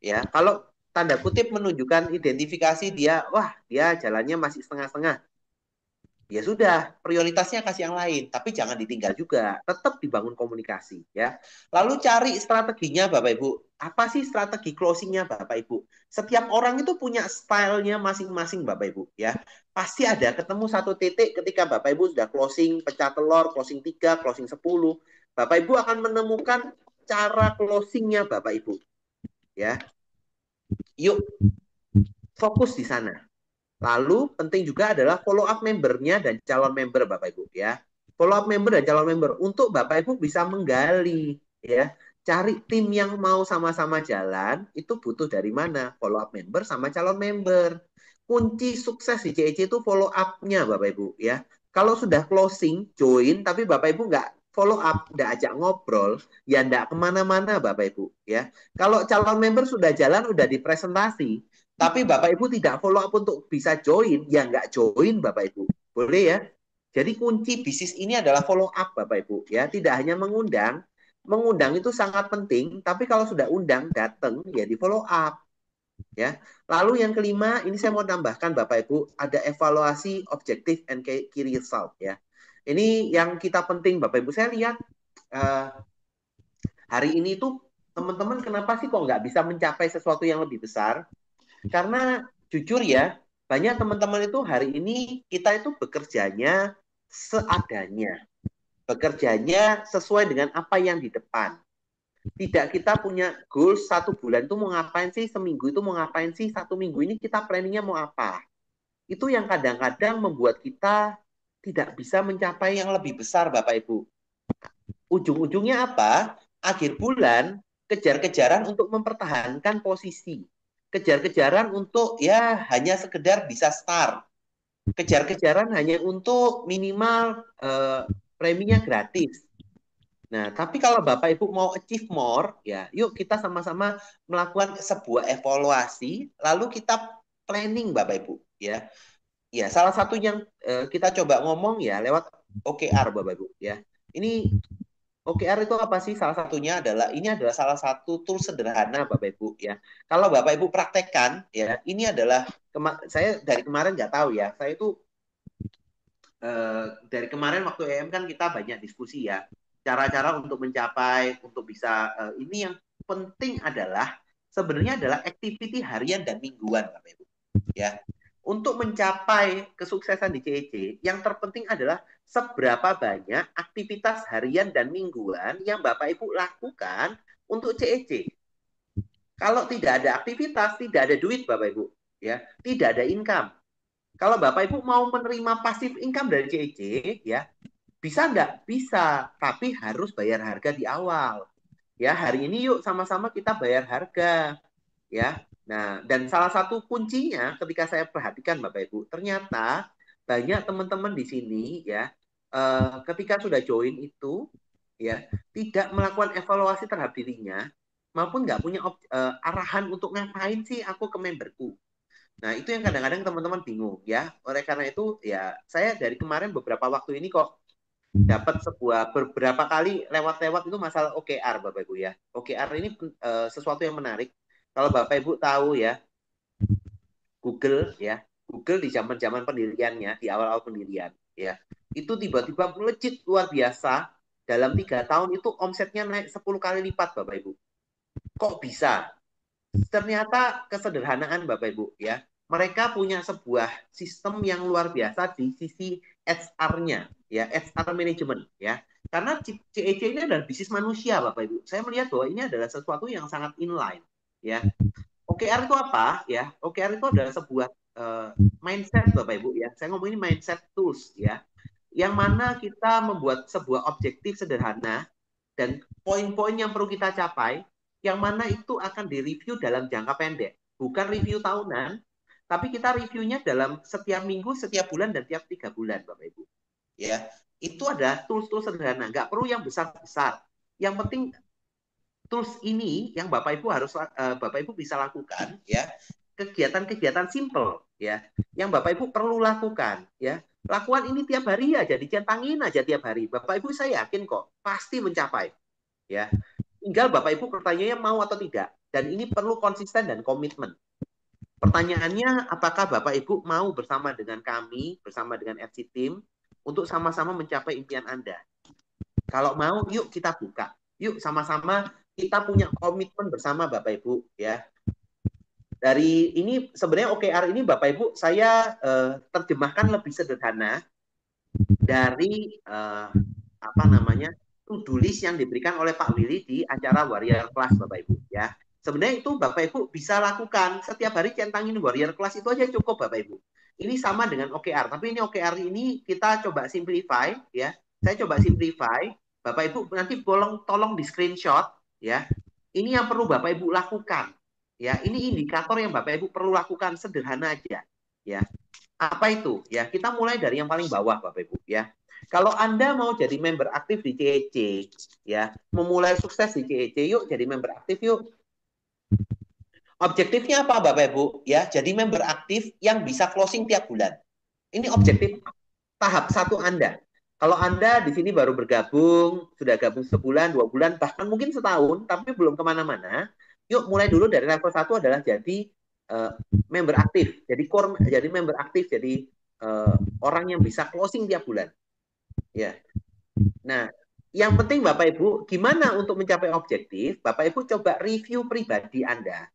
Ya, kalau tanda kutip menunjukkan identifikasi dia, wah, dia jalannya masih setengah-setengah. Ya sudah, prioritasnya kasih yang lain, tapi jangan ditinggal juga. Tetap dibangun komunikasi, ya. Lalu cari strateginya Bapak Ibu. Apa sih strategi closingnya Bapak Ibu? Setiap orang itu punya stylenya masing-masing Bapak Ibu, ya. Pasti ada ketemu satu titik ketika Bapak Ibu sudah closing pecah telur, closing 3, closing 10. Bapak Ibu akan menemukan cara closingnya Bapak Ibu, ya. Yuk, fokus di sana. Lalu penting juga adalah follow up membernya dan calon member Bapak Ibu, ya. Follow up member dan calon member untuk Bapak Ibu bisa menggali, ya. Cari tim yang mau sama-sama jalan itu butuh dari mana? Follow up member sama calon member. Kunci sukses di CEC itu follow up-nya Bapak Ibu, ya. Kalau sudah closing, join, tapi Bapak Ibu nggak follow up, nggak ajak ngobrol, ya nggak kemana-mana Bapak Ibu, ya. Kalau calon member sudah jalan, udah dipresentasi, tapi Bapak Ibu tidak follow up untuk bisa join, ya nggak join Bapak Ibu. Boleh ya? Jadi kunci bisnis ini adalah follow up Bapak Ibu, ya. Tidak hanya mengundang, mengundang itu sangat penting, tapi kalau sudah undang datang ya di follow up, ya. Lalu yang kelima, ini saya mau tambahkan Bapak Ibu, ada evaluasi objektif and key result, ya. Ini yang kita penting Bapak Ibu. Saya lihat hari ini tuh teman-teman kenapa sih kok nggak bisa mencapai sesuatu yang lebih besar? Karena jujur ya, banyak teman-teman itu hari ini kita itu bekerjanya seadanya. Bekerjanya sesuai dengan apa yang di depan. Tidak kita punya goals 1 bulan itu mau ngapain sih, seminggu itu mau ngapain sih, 1 minggu ini kita planningnya mau apa. Itu yang kadang-kadang membuat kita tidak bisa mencapai yang lebih besar Bapak Ibu. Ujung-ujungnya apa? Akhir bulan kejar-kejaran untuk mempertahankan posisi. Kejar-kejaran untuk ya hanya sekedar bisa start. Kejar-kejaran hanya untuk minimal preminya gratis. Nah, tapi kalau Bapak Ibu mau achieve more, ya, yuk kita sama-sama melakukan sebuah evaluasi, lalu kita planning Bapak Ibu, ya. Ya, salah satu yang kita coba ngomong ya lewat OKR Bapak Ibu, ya. Ini OKR itu apa sih? Salah satunya adalah ini adalah salah satu tool sederhana Bapak Ibu, ya. Kalau Bapak Ibu praktekkan, ya, ini adalah saya dari kemarin nggak tahu ya. Saya itu dari kemarin waktu EM kan kita banyak diskusi ya. Cara-cara untuk mencapai, untuk bisa ini yang penting adalah sebenarnya adalah activity harian dan mingguan Bapak Ibu, ya. Untuk mencapai kesuksesan di CEC, yang terpenting adalah seberapa banyak aktivitas harian dan mingguan yang Bapak Ibu lakukan untuk CEC. Kalau tidak ada aktivitas, tidak ada duit Bapak Ibu, ya, tidak ada income. Kalau Bapak Ibu mau menerima pasif income dari CEC, ya, bisa nggak? Bisa, tapi harus bayar harga di awal. Ya, hari ini yuk sama-sama kita bayar harga, ya. Nah, dan salah satu kuncinya ketika saya perhatikan Bapak Ibu, ternyata banyak teman-teman di sini ya, ketika sudah join itu ya, tidak melakukan evaluasi terhadap dirinya maupun nggak punya arahan untuk ngapain sih aku ke memberku. Nah, itu yang kadang-kadang teman-teman bingung ya. Oleh karena itu ya saya dari kemarin beberapa waktu ini kok dapat beberapa kali lewat-lewat itu masalah OKR Bapak Ibu ya. OKR ini sesuatu yang menarik. Kalau Bapak Ibu tahu ya, Google ya, Google di zaman-zaman pendiriannya, di awal-awal pendirian ya, itu tiba-tiba melejit luar biasa. Dalam 3 tahun itu omsetnya naik 10 kali lipat Bapak Ibu. Kok bisa? Ternyata kesederhanaan Bapak Ibu ya. Mereka punya sebuah sistem yang luar biasa di sisi HR-nya ya, HR management ya. Karena CEC ini adalah bisnis manusia Bapak Ibu. Saya melihat bahwa ini adalah sesuatu yang sangat inline ya. OKR itu apa ya? OKR itu adalah sebuah mindset Bapak Ibu ya. Saya ngomong ini mindset tools ya. Yang mana kita membuat sebuah objektif sederhana dan poin-poin yang perlu kita capai, yang mana itu akan direview dalam jangka pendek. Bukan review tahunan, tapi kita reviewnya dalam setiap minggu, setiap bulan, dan tiap 3 bulan, Bapak Ibu. Ya, itu ada tools-tools sederhana. Nggak perlu yang besar-besar. Yang penting tools ini yang Bapak Ibu Bapak Ibu bisa lakukan, ya, kegiatan-kegiatan simple, ya, yang Bapak Ibu perlu lakukan, ya. Lakukan ini tiap hari aja, dicentangin aja tiap hari. Bapak Ibu saya yakin kok pasti mencapai, ya. Tinggal Bapak Ibu pertanyaannya mau atau tidak. Dan ini perlu konsisten dan komitmen. Pertanyaannya, apakah Bapak Ibu mau bersama dengan kami, bersama dengan FC Team, untuk sama-sama mencapai impian Anda? Kalau mau, yuk kita buka. Yuk sama-sama kita punya komitmen bersama Bapak Ibu, ya. Dari ini sebenarnya OKR ini Bapak Ibu saya terjemahkan lebih sederhana dari apa namanya to-do list yang diberikan oleh Pak Willy di acara Warrior Class Bapak Ibu ya. Sebenarnya itu Bapak Ibu bisa lakukan setiap hari, centangin Warrior Class itu aja cukup Bapak Ibu. Ini sama dengan OKR, tapi ini OKR ini kita coba simplify ya. Saya coba simplify. Bapak Ibu nanti tolong di screenshot ya. Ini yang perlu Bapak Ibu lakukan. Ya, ini indikator yang Bapak Ibu perlu lakukan sederhana aja ya. Apa itu? Ya, kita mulai dari yang paling bawah Bapak Ibu ya. Kalau Anda mau jadi member aktif di CEC, ya, memulai sukses di CEC, yuk jadi member aktif yuk. Objektifnya apa Bapak Ibu? Ya, jadi member aktif yang bisa closing tiap bulan. Ini objektif tahap 1 Anda. Kalau Anda di sini baru bergabung, sudah gabung sebulan, 2 bulan, bahkan mungkin setahun, tapi belum kemana-mana, yuk mulai dulu dari level 1 adalah jadi member aktif. Jadi member aktif, jadi orang yang bisa closing tiap bulan. Ya. Nah, yang penting Bapak Ibu, gimana untuk mencapai objektif? Bapak Ibu coba review pribadi Anda.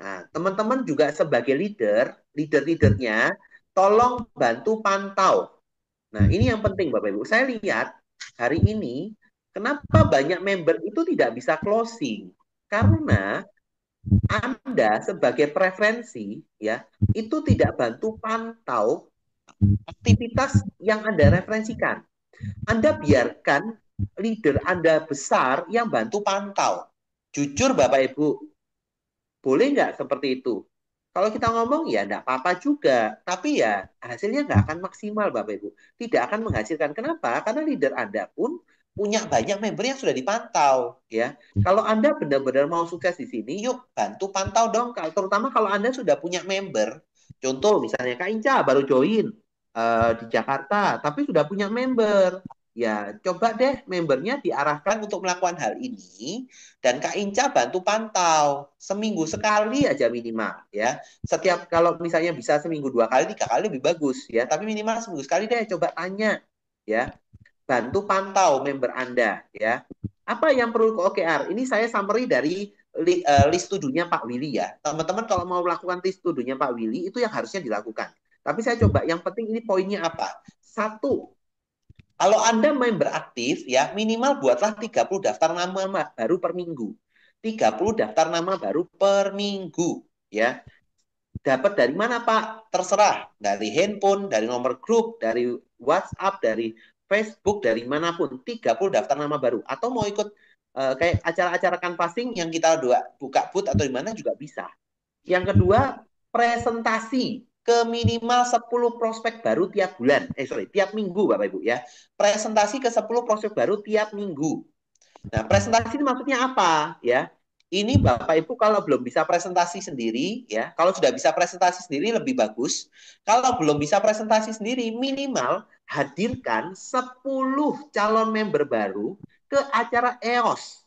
Nah, teman-teman juga sebagai leader-leadernya, tolong bantu pantau. Nah, ini yang penting Bapak Ibu. Saya lihat hari ini, kenapa banyak member itu tidak bisa closing? Karena Anda sebagai preferensi, ya, itu tidak bantu pantau aktivitas yang Anda referensikan. Anda biarkan leader Anda besar yang bantu pantau. Jujur Bapak Ibu, boleh nggak seperti itu? Kalau kita ngomong ya nggak apa-apa juga, tapi ya hasilnya nggak akan maksimal Bapak Ibu. Tidak akan menghasilkan. Kenapa? Karena leader Anda pun punya banyak member yang sudah dipantau. Ya, kalau Anda benar-benar mau sukses di sini, yuk bantu pantau dong. Terutama kalau Anda sudah punya member. Contoh misalnya Kak Inca baru join di Jakarta, tapi sudah punya member. Ya, coba deh membernya diarahkan untuk melakukan hal ini dan Kak Inca bantu pantau seminggu sekali aja minimal ya. Setiap kalau misalnya bisa seminggu 2 kali, 3 kali lebih bagus ya. Tapi minimal seminggu sekali deh coba tanya ya. Bantu pantau member Anda ya. Apa yang perlu ke OKR? Ini saya summary dari list to-do-nya Pak Willy ya. Teman-teman kalau mau melakukan list to-do-nya Pak Willy itu yang harusnya dilakukan. Tapi saya coba yang penting ini poinnya apa? 1, kalau Anda member aktif, ya minimal buatlah 30 daftar nama baru per minggu. 30 daftar nama baru per minggu. Ya. Dapat dari mana Pak? Terserah. Dari handphone, dari nomor grup, dari WhatsApp, dari Facebook, dari manapun. 30 daftar nama baru. Atau mau ikut kayak acara-acara canvassing yang kita buka booth atau di mana juga bisa. Yang kedua, presentasi ke minimal 10 prospek baru tiap bulan. Tiap minggu Bapak Ibu ya. Presentasi ke 10 prospek baru tiap minggu. Nah, presentasi ini maksudnya apa? Ya. ini Bapak Ibu kalau belum bisa presentasi sendiri ya, kalau sudah bisa presentasi sendiri lebih bagus. Kalau belum bisa presentasi sendiri, minimal hadirkan 10 calon member baru ke acara EOS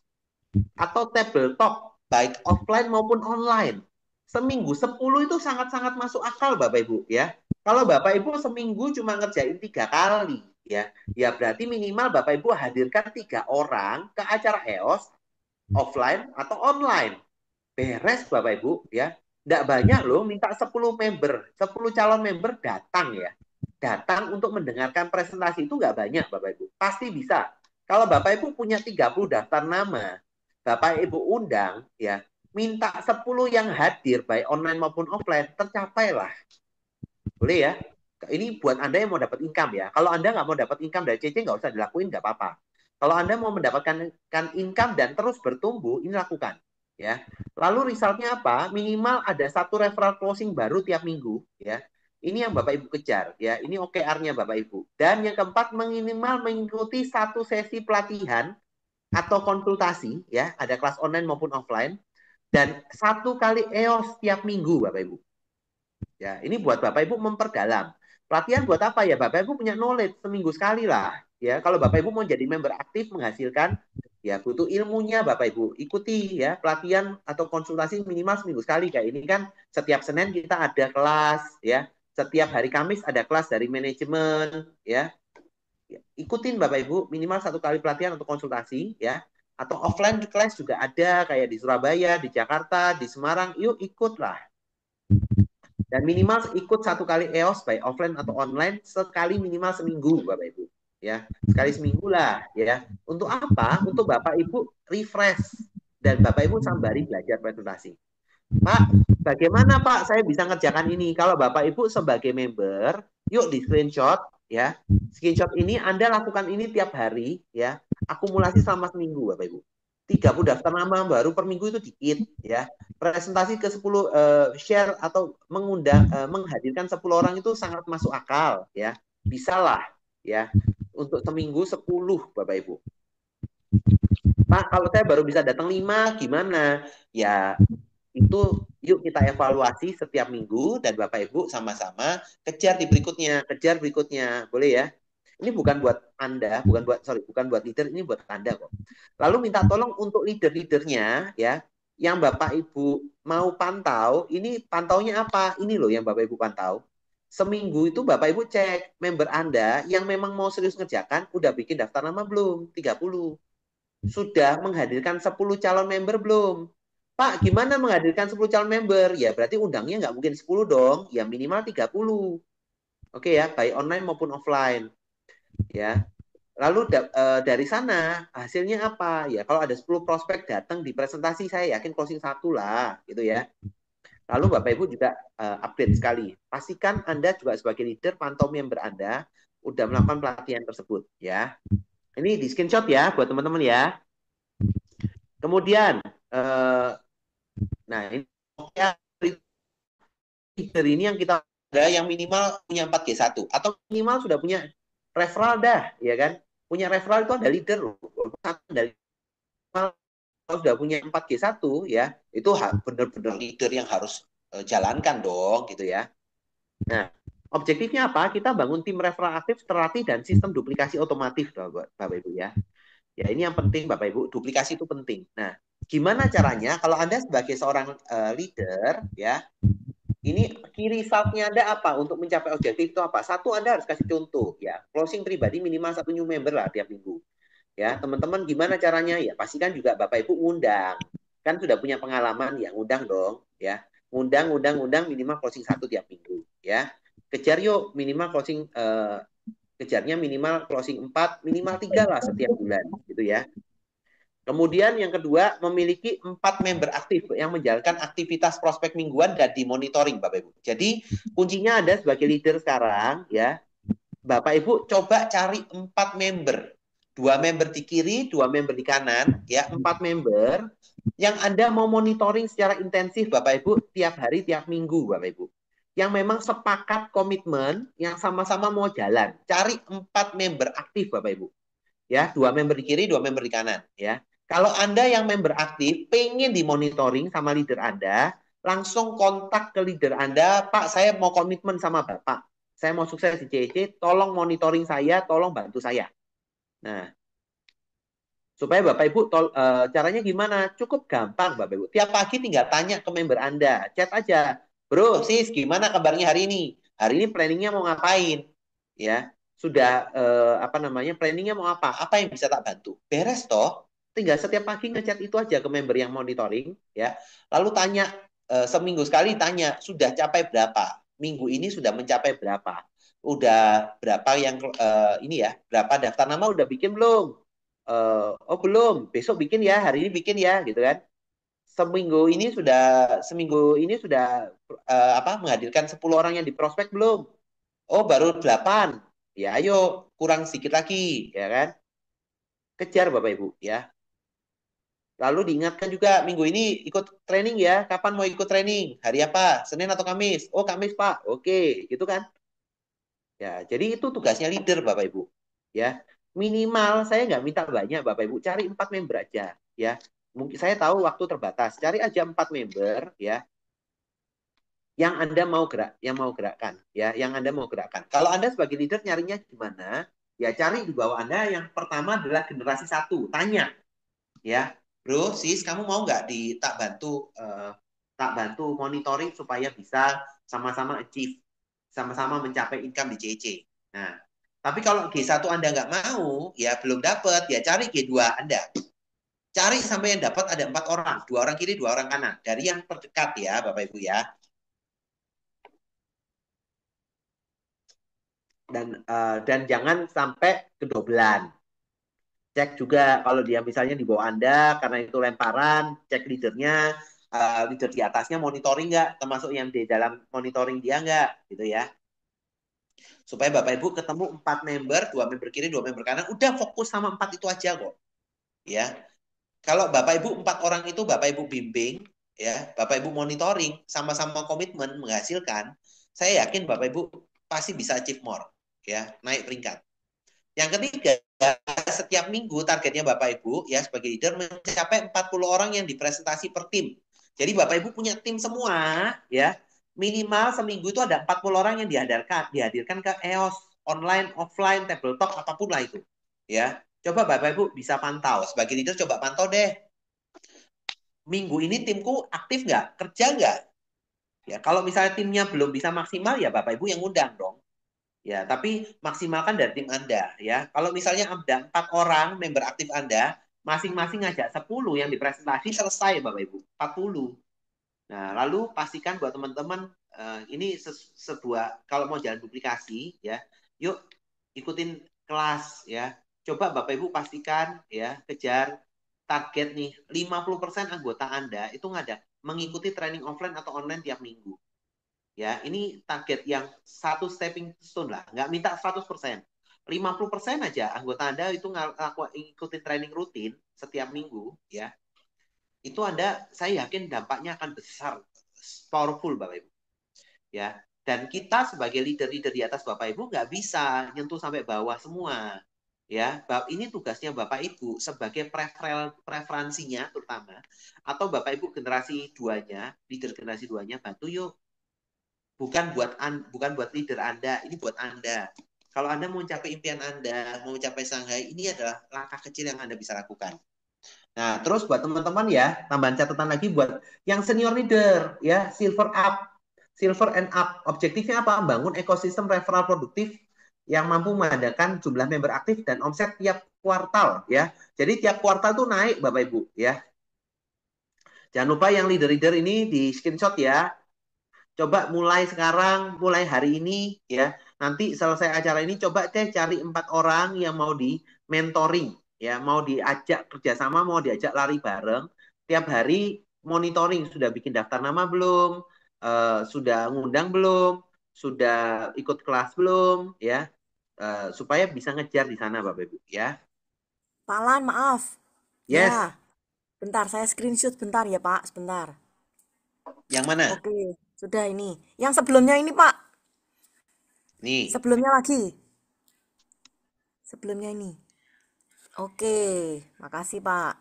atau tabletop baik offline maupun online. Seminggu 10 itu sangat-sangat masuk akal Bapak Ibu ya. Kalau Bapak Ibu seminggu cuma ngerjain 3 kali ya, ya berarti minimal Bapak Ibu hadirkan 3 orang ke acara EOS offline atau online. Beres Bapak Ibu ya. Tidak banyak loh, minta 10 member, 10 calon member datang ya. Datang untuk mendengarkan presentasi itu nggak banyak Bapak Ibu. Pasti bisa. Kalau Bapak Ibu punya 30 daftar nama, Bapak Ibu undang ya, minta 10 yang hadir baik online maupun offline, tercapailah. Boleh ya? Ini buat Anda yang mau dapat income ya. Kalau Anda nggak mau dapat income dari CC, nggak usah dilakuin, nggak apa-apa. Kalau Anda mau mendapatkan income dan terus bertumbuh, ini lakukan. Ya. Lalu resultnya apa? Minimal ada 1 referral closing baru tiap minggu. Ya. Ini yang Bapak Ibu kejar. Ya. Ini OKR-nya Bapak Ibu. Dan yang keempat, minimal mengikuti 1 sesi pelatihan atau konsultasi. Ya. Ada kelas online maupun offline. Dan 1 kali EOS tiap minggu Bapak Ibu. Ya, ini buat Bapak Ibu memperdalam. Pelatihan buat apa ya? Bapak Ibu punya knowledge seminggu sekali lah. Ya, kalau Bapak Ibu mau jadi member aktif menghasilkan, ya butuh ilmunya Bapak Ibu. Ikuti ya pelatihan atau konsultasi minimal seminggu sekali. Kayak ini kan setiap Senin kita ada kelas ya. Setiap hari Kamis ada kelas dari manajemen ya. Ikutin Bapak Ibu minimal 1 kali pelatihan atau konsultasi ya. Atau offline class juga ada kayak di Surabaya, di Jakarta, di Semarang. Yuk ikutlah. Dan minimal ikut 1 kali EOS baik offline atau online sekali minimal seminggu Bapak Ibu. Ya, sekali seminggu lah ya. Untuk apa? Untuk Bapak Ibu refresh dan Bapak Ibu sambari belajar presentasi. Pak, bagaimana Pak saya bisa ngerjakan ini? Kalau Bapak Ibu sebagai member, yuk di screenshot ya. Screenshot ini Anda lakukan ini tiap hari ya. Akumulasi selama seminggu Bapak Ibu. 30 daftar nama baru per minggu itu dikit ya. Presentasi ke 10 share atau mengundang menghadirkan 10 orang itu sangat masuk akal ya. Bisalah ya. Untuk seminggu 10 Bapak Ibu. Pak, kalau saya baru bisa datang 5 gimana? Ya itu yuk kita evaluasi setiap minggu dan Bapak Ibu sama-sama kejar berikutnya. Boleh ya? Ini bukan buat Anda, bukan buat leader, ini buat Anda kok. Lalu minta tolong untuk leader-leadernya ya, yang Bapak Ibu mau pantau, ini pantaunya apa? Ini loh yang Bapak Ibu pantau. Seminggu itu Bapak Ibu cek member Anda yang memang mau serius ngerjakan, udah bikin daftar nama belum? 30. Sudah menghadirkan 10 calon member belum? Pak, gimana menghadirkan 10 calon member? Ya berarti undangnya nggak mungkin 10 dong, ya minimal 30. Oke ya, baik online maupun offline. Ya. Lalu dari sana hasilnya apa? Ya kalau ada 10 prospek datang di presentasi, saya yakin closing 1 lah, gitu ya. Lalu Bapak Ibu juga update sekali. Pastikan Anda juga sebagai leader pantau member Anda udah melakukan pelatihan tersebut ya. Ini di screenshot ya buat teman-teman ya. Kemudian nah ini leader ini yang kita ada yang minimal punya 4G1 atau minimal sudah punya referral dah, ya kan? Punya referral itu ada leader loh. Dari kalau sudah punya 4G1 ya, itu benar-benar leader yang harus jalankan dong gitu ya. Nah, objektifnya apa? Kita bangun tim referral aktif, terlatih dan sistem duplikasi otomatis Bapak Ibu ya. Ya ini yang penting Bapak Ibu, duplikasi itu penting. Nah, gimana caranya kalau Anda sebagai seorang leader ya, ini key result-nya Anda apa untuk mencapai objektif itu apa? Satu, Anda harus kasih contoh ya. Closing pribadi minimal 1 new member lah tiap minggu. Ya, teman-teman gimana caranya? Ya, pastikan juga Bapak Ibu ngundang. Kan sudah punya pengalaman ya, ngundang dong ya. Ngundang minimal closing 1 tiap minggu ya. Kejar yuk minimal closing kejarnya minimal closing 4, minimal 3 lah setiap bulan gitu ya. Kemudian yang kedua, memiliki 4 member aktif yang menjalankan aktivitas prospek mingguan dan dimonitoring Bapak Ibu. Jadi kuncinya ada sebagai leader sekarang ya, Bapak Ibu coba cari 4 member. 2 member di kiri, 2 member di kanan, ya 4 member yang Anda mau monitoring secara intensif Bapak Ibu tiap hari, tiap minggu Bapak Ibu. Yang memang sepakat komitmen, yang sama-sama mau jalan. Cari 4 member aktif Bapak Ibu. Ya, 2 member di kiri, 2 member di kanan, ya. Kalau Anda yang member aktif, pengen dimonitoring sama leader Anda, langsung kontak ke leader Anda, Pak, saya mau komitmen sama Bapak. Saya mau sukses di CEC, tolong monitoring saya, tolong bantu saya. Nah, supaya Bapak Ibu, caranya gimana? Cukup gampang, Bapak Ibu. Tiap pagi tinggal tanya ke member Anda, chat aja. Bro, sis, gimana kabarnya hari ini? Hari ini planningnya mau ngapain? Ya, sudah apa namanya? Planningnya mau apa? Apa yang bisa tak bantu? Beres toh? Tinggal setiap pagi ngechat itu aja ke member yang monitoring, ya. Lalu tanya seminggu sekali tanya sudah capai berapa? Minggu ini sudah mencapai berapa? Udah berapa yang ini ya? Berapa daftar nama udah bikin belum? Oh belum, besok bikin ya, hari ini bikin ya, gitu kan. Seminggu ini sudah apa menghadirkan 10 orang yang diprospek belum? Oh baru 8. Ya ayo kurang sedikit lagi, ya kan? Kejar Bapak Ibu ya. Lalu diingatkan juga minggu ini ikut training ya. Kapan mau ikut training? Hari apa? Senin atau Kamis? Oh Kamis Pak. Oke, gitu kan? Ya, jadi itu tugasnya leader Bapak Ibu. Ya, minimal saya nggak minta banyak Bapak Ibu, cari 4 member aja. Ya, mungkin saya tahu waktu terbatas, cari aja 4 member ya, yang mau gerakkan, ya, yang Anda mau gerakkan. Kalau Anda sebagai leader nyarinya gimana? Ya cari di bawah Anda yang pertama adalah generasi 1, tanya, ya, bro, sis, kamu mau nggak tak bantu monitoring supaya bisa sama-sama achieve, sama-sama mencapai income di CC. Nah, tapi kalau G1 Anda nggak mau, ya belum dapat, ya cari G2 Anda. Cari sampai yang dapat ada 4 orang, 2 orang kiri, 2 orang kanan. Dari yang terdekat ya, Bapak Ibu ya. Dan jangan sampai kedobelan. Cek juga kalau dia misalnya di bawah Anda, karena itu lemparan, cek leadernya, leader di atasnya monitoring nggak, termasuk yang di dalam monitoring dia nggak, gitu ya. Supaya Bapak Ibu ketemu 4 member, 2 member kiri, 2 member kanan, udah fokus sama 4 itu aja kok. Ya, kalau Bapak Ibu 4 orang itu Bapak Ibu bimbing, ya, Bapak Ibu monitoring, sama-sama komitmen menghasilkan, saya yakin Bapak Ibu pasti bisa achieve more, ya, naik peringkat. Yang ketiga, setiap minggu targetnya Bapak Ibu ya sebagai leader mencapai 40 orang yang dipresentasi per tim. Jadi Bapak Ibu punya tim semua ya. Minimal seminggu itu ada 40 orang yang dihadirkan ke EOS, online, offline, tabletop, apapun lah itu. Ya. Coba Bapak Ibu bisa pantau. Sebagai leader coba pantau deh. Minggu ini timku aktif nggak? Kerja nggak? Ya, kalau misalnya timnya belum bisa maksimal ya Bapak Ibu yang undang dong. Ya, tapi maksimalkan dari tim Anda ya. Kalau misalnya ada 4 orang member aktif Anda, masing-masing ngajak 10 yang dipresentasi selesai Bapak Ibu, 40. Nah, lalu pastikan buat teman-teman ini sebuah kalau mau jalan duplikasi ya, yuk ikutin kelas ya. Coba Bapak Ibu pastikan ya, kejar target nih 50% anggota Anda itu mengikuti training offline atau online tiap minggu. Ya, ini target yang satu stepping stone lah, nggak minta 100%. 50% aja anggota Anda itu ikutin training rutin setiap minggu, ya. Itu Anda, saya yakin dampaknya akan besar, powerful Bapak Ibu. Ya, dan kita sebagai leader-leader di atas Bapak Ibu nggak bisa nyentuh sampai bawah semua. Ya, ini tugasnya Bapak Ibu sebagai preferensinya terutama, atau Bapak Ibu generasi duanya, leader generasi duanya, bantu yuk bukan buat leader Anda, ini buat Anda. Kalau Anda mau mencapai impian Anda, mau mencapai Shanghai, ini adalah langkah kecil yang Anda bisa lakukan. Nah, terus buat teman-teman ya, tambahan catatan lagi buat yang senior leader ya, silver and up. Objektifnya apa? Membangun ekosistem referral produktif yang mampu mengadakan jumlah member aktif dan omset tiap kuartal ya. Jadi tiap kuartal tuh naik Bapak Ibu ya. Jangan lupa yang leader-leader ini di screenshot ya. Coba mulai sekarang, mulai hari ini ya. Nanti selesai acara ini coba deh cari 4 orang yang mau di mentoring ya, mau diajak kerjasama, mau diajak lari bareng. Tiap hari monitoring sudah bikin daftar nama belum, sudah ngundang belum, sudah ikut kelas belum ya, supaya bisa ngejar di sana Bapak Ibu ya. Pak Lan, maaf. Yes. Ya, bentar saya screenshot bentar ya Pak, sebentar. Yang mana? Oke, sudah ini. Yang sebelumnya ini Pak. Nih. Sebelumnya lagi. Sebelumnya ini. Oke, makasih Pak.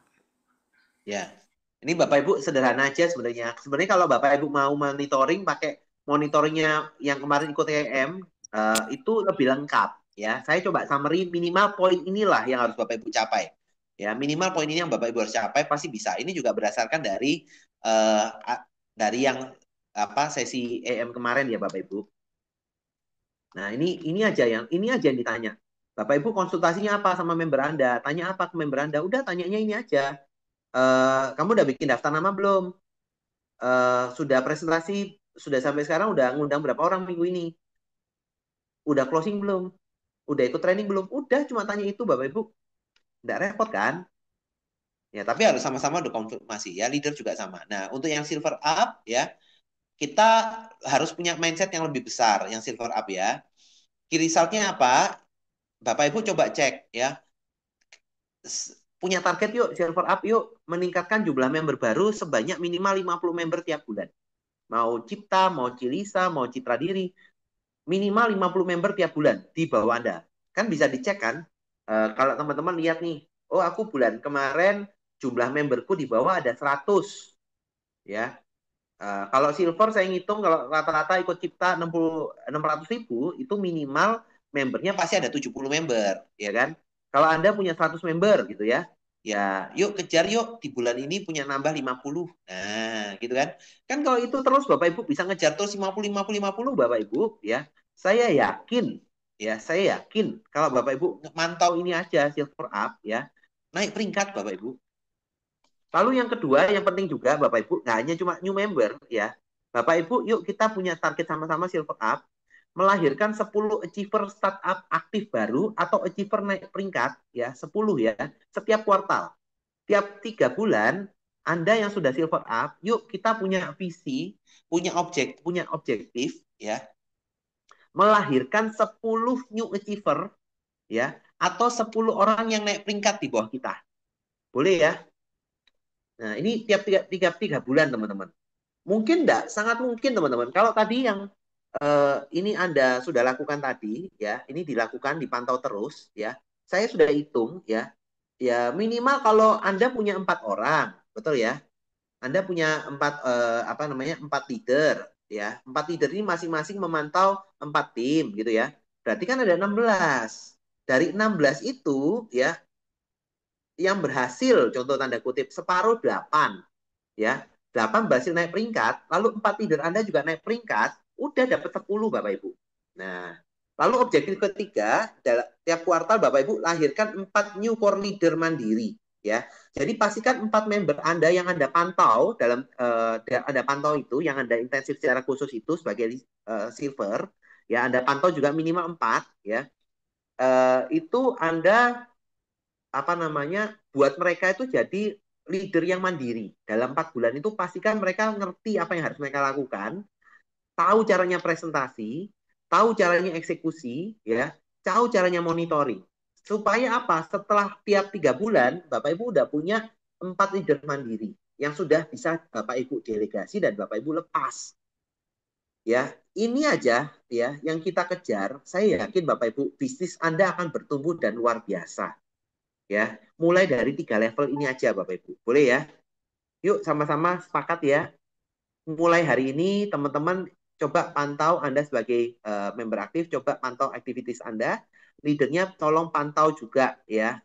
Ya. Ini Bapak Ibu sederhana aja sebenarnya. Sebenarnya kalau Bapak Ibu mau monitoring pakai monitoringnya yang kemarin ikut EM itu lebih lengkap ya. Saya coba summary minimal poin inilah yang harus Bapak Ibu capai. Ya, minimal poin ini yang Bapak Ibu harus capai pasti bisa. Ini juga berdasarkan uh, dari yang sesi EM kemarin ya Bapak Ibu. Nah, ini aja yang ditanya. Bapak Ibu konsultasinya apa sama member Anda? Tanya apa ke member Anda? Udah tanyanya ini aja. Kamu udah bikin daftar nama belum? Sudah presentasi, sudah sampai sekarang udah ngundang berapa orang minggu ini? Udah closing belum? Udah ikut training belum? Udah cuma tanya itu Bapak Ibu. Nggak repot kan? Ya, tapi harus sama-sama udah konfirmasi ya, leader juga sama. Nah, untuk yang silver up ya, kita harus punya mindset yang lebih besar, yang silver up ya. Key resultnya apa? Bapak Ibu coba cek ya. Punya target yuk, silver up yuk, meningkatkan jumlah member baru sebanyak minimal 50 member tiap bulan. Mau Cipta, mau Cilisa, mau Citra Diri, minimal 50 member tiap bulan di bawah Anda. Kan bisa dicek kan? Kalau teman-teman lihat nih, oh aku bulan kemarin jumlah memberku di bawah ada 100. Ya. Kalau silver saya ngitung kalau rata-rata ikut Cipta 600.000 itu minimal membernya pasti ada 70 member, ya kan? Kalau Anda punya 100 member gitu ya, ya yuk kejar yuk di bulan ini punya nambah 50. Nah, gitu kan. Kan kalau itu terus Bapak Ibu bisa ngejar terus 50 50 50 Bapak Ibu ya. Saya yakin kalau Bapak Ibu mantau ini aja silver up ya, naik peringkat Bapak Ibu. Lalu yang kedua, yang penting juga Bapak Ibu, nggak hanya cuma new member ya. Bapak Ibu, yuk kita punya target sama-sama silver up, melahirkan 10 achiever startup aktif baru atau achiever naik peringkat ya, 10 ya, setiap kuartal. Tiap 3 bulan, Anda yang sudah silver up, yuk kita punya visi, punya objektif ya, melahirkan 10 new achiever ya, atau 10 orang yang naik peringkat di bawah kita. Boleh ya? Nah, ini tiap tiga bulan, teman-teman. Mungkin enggak? Sangat mungkin, teman-teman. Kalau tadi yang ini Anda sudah lakukan tadi, ya, ini dilakukan, dipantau terus, ya. Saya sudah hitung, ya. Ya, minimal kalau Anda punya 4 orang, betul ya? Anda punya 4 leader, ya. 4 leader ini masing-masing memantau 4 tim, gitu ya. Berarti kan ada 16. Dari 16 itu, ya, yang berhasil, contoh tanda kutip, separuh 8, ya, 8 berhasil naik peringkat, lalu 4 leader Anda juga naik peringkat, udah dapat 10 Bapak Ibu. Nah, lalu objektif ketiga, tiap kuartal Bapak Ibu lahirkan 4 new core leader mandiri. Ya, jadi pastikan 4 member Anda yang Anda pantau Anda pantau itu, yang Anda intensif secara khusus itu sebagai silver, ya Anda pantau juga minimal 4, ya. Itu Anda buat mereka itu jadi leader yang mandiri. Dalam 4 bulan itu pastikan mereka ngerti apa yang harus mereka lakukan, tahu caranya presentasi, tahu caranya eksekusi, ya, tahu caranya monitoring. Supaya apa? Setelah tiap 3 bulan, Bapak Ibu udah punya 4 leader mandiri yang sudah bisa Bapak Ibu delegasi dan Bapak Ibu lepas. Ya, ini aja ya yang kita kejar. Saya yakin Bapak Ibu bisnis Anda akan bertumbuh dan luar biasa. Ya, mulai dari 3 level ini aja Bapak Ibu. Boleh ya? Yuk sama-sama sepakat ya. Mulai hari ini teman-teman coba pantau Anda sebagai member aktif, coba pantau aktivitas Anda. Leadernya tolong pantau juga ya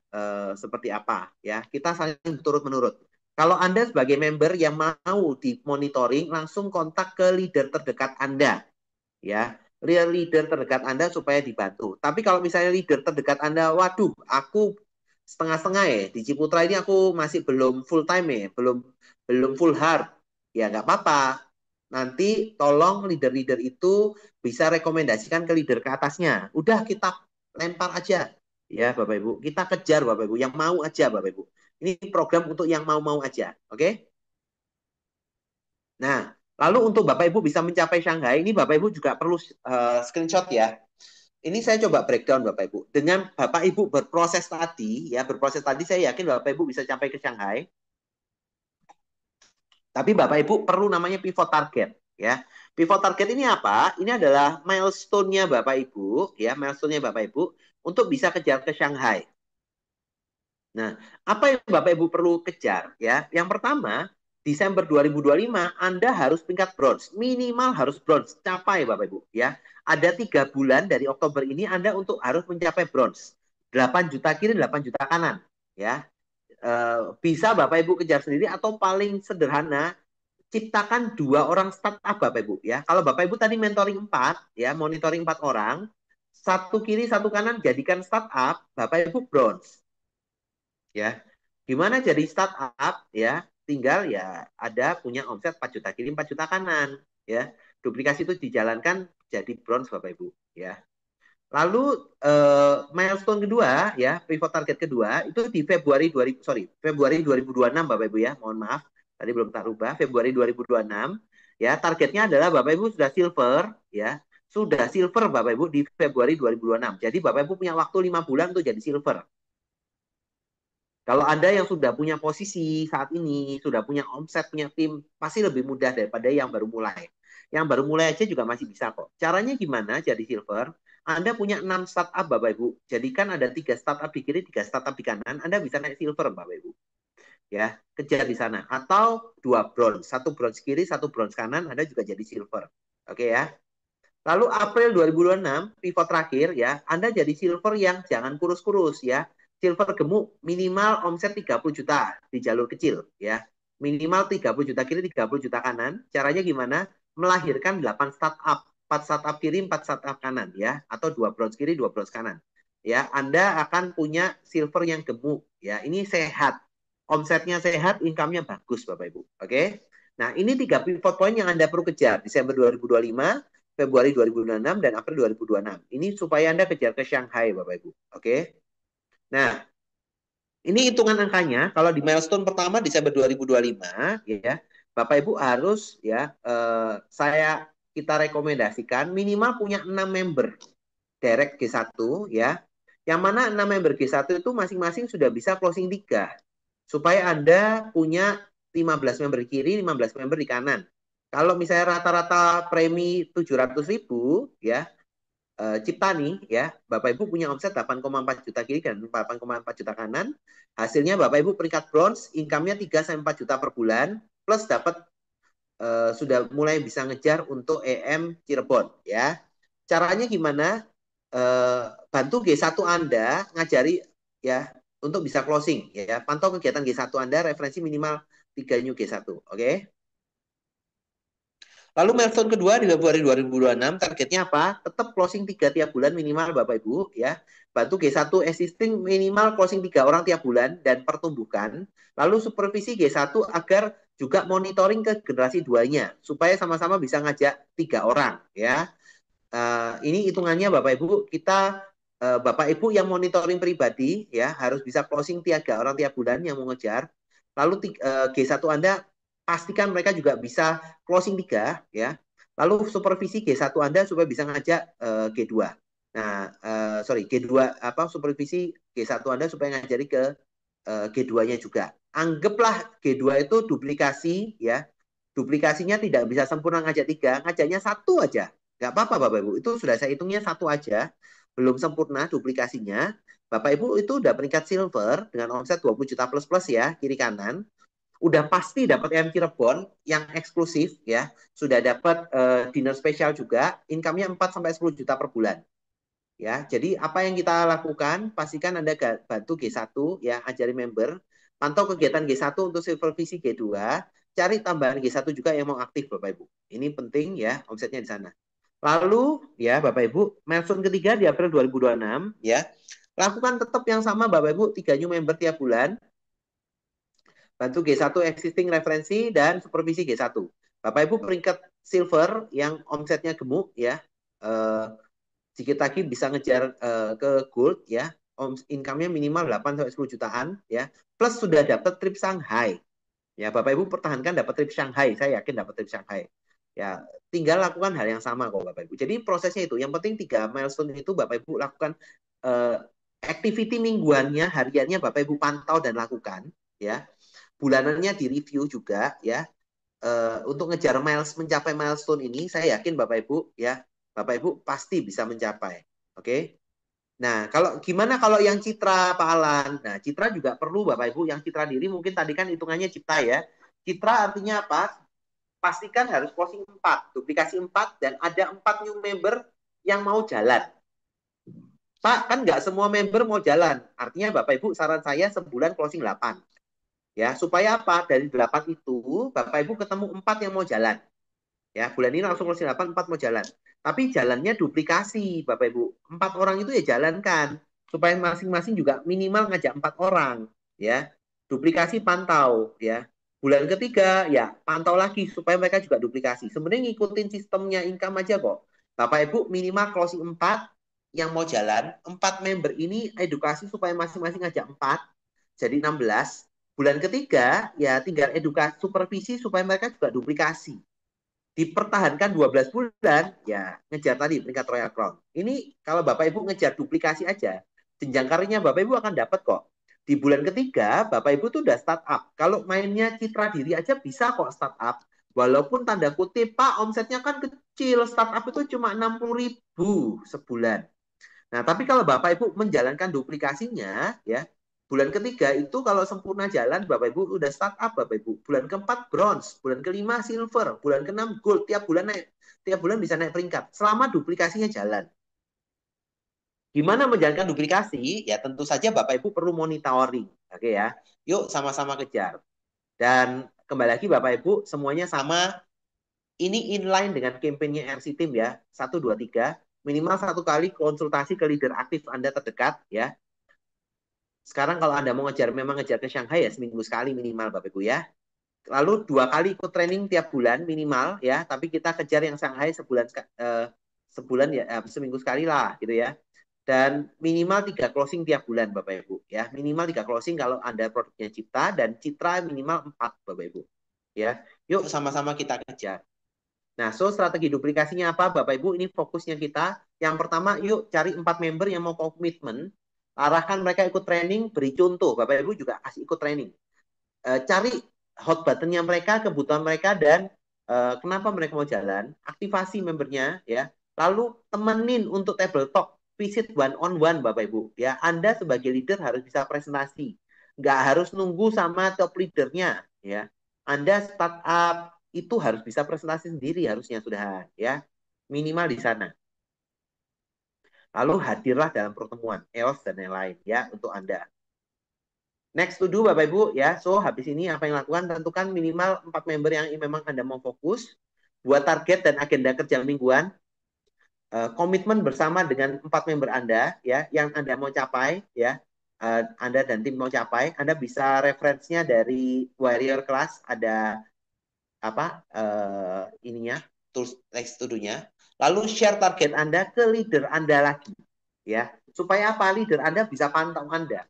seperti apa ya. Kita saling turut-menurut. Kalau Anda sebagai member yang mau dimonitoring, langsung kontak ke leader terdekat Anda ya. Real leader terdekat Anda supaya dibantu. Tapi kalau misalnya leader terdekat Anda, waduh, aku setengah-setengah ya. Di Ciputra ini aku masih belum full time ya, belum full hard. Ya nggak apa-apa. Nanti tolong leader-leader itu bisa rekomendasikan ke leader ke atasnya. Udah kita lempar aja. Ya Bapak Ibu, kita kejar Bapak Ibu, yang mau aja Bapak Ibu. Ini program untuk yang mau-mau aja, oke? Nah, lalu untuk Bapak Ibu bisa mencapai Shanghai, ini Bapak Ibu juga perlu screenshot ya. Ini saya coba breakdown Bapak Ibu. Dengan Bapak Ibu berproses tadi, saya yakin Bapak Ibu bisa sampai ke Shanghai. Tapi Bapak Ibu perlu namanya pivot target, ya. Pivot target ini apa? Ini adalah milestone-nya Bapak Ibu, ya, milestone-nya Bapak Ibu untuk bisa kejar ke Shanghai. Nah, apa yang Bapak Ibu perlu kejar ya? Yang pertama, Desember 2025 Anda harus peringkat bronze, minimal harus bronze, capai Bapak Ibu ya. Ada 3 bulan dari Oktober ini Anda untuk harus mencapai bronze, 8 juta kiri, 8 juta kanan ya. Bisa Bapak Ibu kejar sendiri atau paling sederhana ciptakan 2 orang startup Bapak Ibu ya. Kalau Bapak Ibu tadi mentoring 4 ya, monitoring 4 orang, 1 kiri 1 kanan jadikan startup, Bapak Ibu bronze ya. Gimana jadi startup ya? Tinggal ya ada punya omset 4 juta kiri 4 juta kanan ya. Duplikasi itu dijalankan jadi bronze Bapak Ibu ya. Lalu milestone kedua ya, pivot target kedua itu di Februari 2026 Bapak Ibu ya. Mohon maaf, tadi belum tak rubah. Februari 2026 ya, targetnya adalah Bapak Ibu sudah silver ya. Sudah silver Bapak Ibu di Februari 2026. Jadi Bapak Ibu punya waktu 5 bulan untuk jadi silver. Kalau Anda yang sudah punya posisi saat ini, sudah punya omset, punya tim, pasti lebih mudah daripada yang baru mulai. Yang baru mulai aja juga masih bisa kok. Caranya gimana jadi silver? Anda punya 6 startup Bapak Ibu. Jadikan ada 3 startup di kiri, 3 startup di kanan. Anda bisa naik silver Bapak Ibu. Ya, kejar di sana. Atau 2 bronze. 1 bronze kiri, 1 bronze kanan. Anda juga jadi silver. Oke ya. Lalu April 2026, pivot terakhir ya. Anda jadi silver yang jangan kurus-kurus ya. Silver gemuk minimal omset 30 juta di jalur kecil ya. Minimal 30 juta kiri, 30 juta kanan. Caranya gimana? Melahirkan 8 startup. 4 startup kiri, 4 startup kanan ya. Atau 2 bronze kiri, 2 bronze kanan. Ya, Anda akan punya silver yang gemuk ya. Ini sehat. Omsetnya sehat, income-nya bagus Bapak Ibu. Oke. Nah, ini 3 pivot point yang Anda perlu kejar. Desember 2025, Februari 2026, dan April 2026. Ini supaya Anda kejar ke Shanghai Bapak Ibu. Oke. Nah, ini hitungan angkanya. Kalau di milestone pertama Desember 2025, ya, Bapak Ibu harus ya kita rekomendasikan minimal punya 6 member direct G1 ya. Yang mana 6 member G1 itu masing-masing sudah bisa closing 3. Supaya Anda punya 15 member di kiri, 15 member di kanan. Kalau misalnya rata-rata premi 700.000 ya, cipta nih ya, Bapak Ibu punya omset 8,4 juta kiri dan 8,4 juta kanan. Hasilnya Bapak Ibu peringkat bronze, income-nya 3-4 juta per bulan, plus dapat sudah mulai bisa ngejar untuk EM Cirebon ya. Caranya gimana? Bantu G1 Anda ngajari ya untuk bisa closing ya. Pantau kegiatan G1 Anda, referensi minimal 3 new G1, oke? Lalu milestone kedua di Februari 2026 targetnya apa? Tetap closing 3 tiap bulan minimal Bapak Ibu ya. Bantu G1 existing minimal closing 3 orang tiap bulan dan pertumbukan. Lalu supervisi G1 agar juga monitoring ke generasi 2-nya supaya sama-sama bisa ngajak 3 orang ya. Ini hitungannya Bapak Ibu, kita Bapak Ibu yang monitoring pribadi ya harus bisa closing 3 orang tiap bulan yang mau ngejar. Lalu G1 Anda pastikan mereka juga bisa closing 3 ya. Lalu supervisi G1 Anda supaya bisa ngajak G2. Nah, G2 supervisi G1 Anda supaya ngajari ke G2-nya juga. Anggaplah G2 itu duplikasi ya. Duplikasinya tidak bisa sempurna ngajak 3, ngajaknya 1 aja. Nggak apa-apa Bapak Ibu, itu sudah saya hitungnya 1 aja. Belum sempurna duplikasinya. Bapak Ibu itu udah peringkat silver dengan omset 20 juta plus-plus ya, kiri kanan. Udah pasti dapat EM Cirebon yang eksklusif ya. Sudah dapat dinner spesial juga, income-nya 4-10 juta per bulan. Ya, jadi apa yang kita lakukan, pastikan Anda bantu G1 ya, ajari member, pantau kegiatan G1 untuk supervisi G2, cari tambahan G1 juga yang mau aktif Bapak Ibu. Ini penting ya, omsetnya di sana. Lalu ya Bapak Ibu, milestone ketiga di April 2026 ya. Lakukan tetap yang sama Bapak Ibu, 3 new member tiap bulan. Bantu G1 existing referensi dan supervisi G1. Bapak Ibu peringkat silver yang omsetnya gemuk ya. Sedikit lagi bisa ngejar ke gold ya. Income-nya minimal 8-10 jutaan ya. Plus sudah dapat trip Shanghai. Ya, Bapak Ibu pertahankan dapat trip Shanghai. Saya yakin dapat trip Shanghai. Ya, tinggal lakukan hal yang sama kok Bapak Ibu. Jadi prosesnya itu. Yang penting 3 milestone itu Bapak Ibu lakukan activity mingguannya, hariannya Bapak Ibu pantau dan lakukan ya. Bulanannya direview juga ya. Untuk ngejar mencapai milestone ini, saya yakin Bapak Ibu ya, Bapak Ibu pasti bisa mencapai. Oke? Nah, gimana kalau yang citra Pak Alan? Nah, citra juga perlu Bapak Ibu. Yang citra diri mungkin tadi kan hitungannya cipta ya. Citra artinya apa? Pastikan harus closing 4, duplikasi 4, dan ada 4 new member yang mau jalan. Pak, kan nggak semua member mau jalan. Artinya Bapak Ibu, saran saya sebulan closing 8. Ya, supaya apa? Dari 8 itu, Bapak Ibu ketemu 4 yang mau jalan. Ya, bulan ini langsung closing 8, 4 mau jalan. Tapi jalannya duplikasi, Bapak Ibu. 4 orang itu ya jalankan. Supaya masing-masing juga minimal ngajak 4 orang. Ya, duplikasi pantau. Ya, bulan ketiga ya pantau lagi supaya mereka juga duplikasi. Sebenarnya ngikutin sistemnya income aja kok. Bapak Ibu minimal closing 4 yang mau jalan. 4 member ini edukasi supaya masing-masing ngajak 4. Jadi 16. Bulan ketiga ya tinggal edukasi supervisi supaya mereka juga duplikasi. Dipertahankan 12 bulan, ya ngejar tadi peringkat Royal Crown. Ini kalau Bapak Ibu ngejar duplikasi aja, jenjang karirnya Bapak Ibu akan dapat kok. Di bulan ketiga, Bapak Ibu tuh udah startup. Kalau mainnya citra diri aja bisa kok startup. Walaupun tanda kutip, Pak, omsetnya kan kecil. Startup itu cuma 60.000 sebulan. Nah, tapi kalau Bapak Ibu menjalankan duplikasinya, ya, bulan ketiga itu kalau sempurna jalan, Bapak Ibu udah startup, Bapak Ibu. Bulan keempat bronze, bulan kelima silver, bulan keenam gold. Tiap bulan naik, tiap bulan bisa naik peringkat. Selama duplikasinya jalan. Gimana menjalankan duplikasi? Ya tentu saja Bapak Ibu perlu monitoring, oke ya. Yuk sama-sama kejar. Dan kembali lagi Bapak Ibu, semuanya sama. Ini inline dengan kampanye RC Team ya. 1, 2, 3. Minimal 1 kali konsultasi ke leader aktif Anda terdekat ya. Sekarang kalau Anda mau memang ngejar ke Shanghai ya seminggu sekali minimal Bapak Ibu ya. Lalu 2 kali ikut training tiap bulan minimal ya, tapi kita kejar yang Shanghai sebulan ya, seminggu sekali lah gitu ya. Dan minimal 3 closing tiap bulan Bapak Ibu ya. Minimal 3 closing kalau Anda produknya Cipta dan Citra minimal 4 Bapak Ibu. Ya. Yuk sama-sama kita kejar. Nah, strategi duplikasinya apa Bapak Ibu? Ini fokusnya kita. Yang pertama, yuk cari 4 member yang mau komitmen. Arahkan mereka ikut training, beri contoh. Bapak Ibu juga kasih ikut training. Cari hot buttonnya mereka, kebutuhan mereka, dan kenapa mereka mau jalan. Aktivasi membernya, ya. Lalu temenin untuk table talk, visit one on one, Bapak Ibu. Ya, Anda sebagai leader harus bisa presentasi. Nggak harus nunggu sama top leadernya, ya. Anda startup itu harus bisa presentasi sendiri harusnya sudah, ya. Minimal di sana. Lalu hadirlah dalam pertemuan EOS dan lain-lain ya untuk Anda. Next to do Bapak Ibu ya. So habis ini apa yang lakukan? Tentukan minimal 4 member yang memang Anda mau fokus. Buat target dan agenda kerja mingguan. Komitmen bersama dengan 4 member Anda ya yang Anda mau capai ya. Anda dan tim mau capai. Anda bisa referensinya dari Warrior Class ada apa ininya tools next to do-nya. Lalu share target Anda ke leader Anda lagi. Ya, supaya apa? Leader Anda bisa pantau Anda.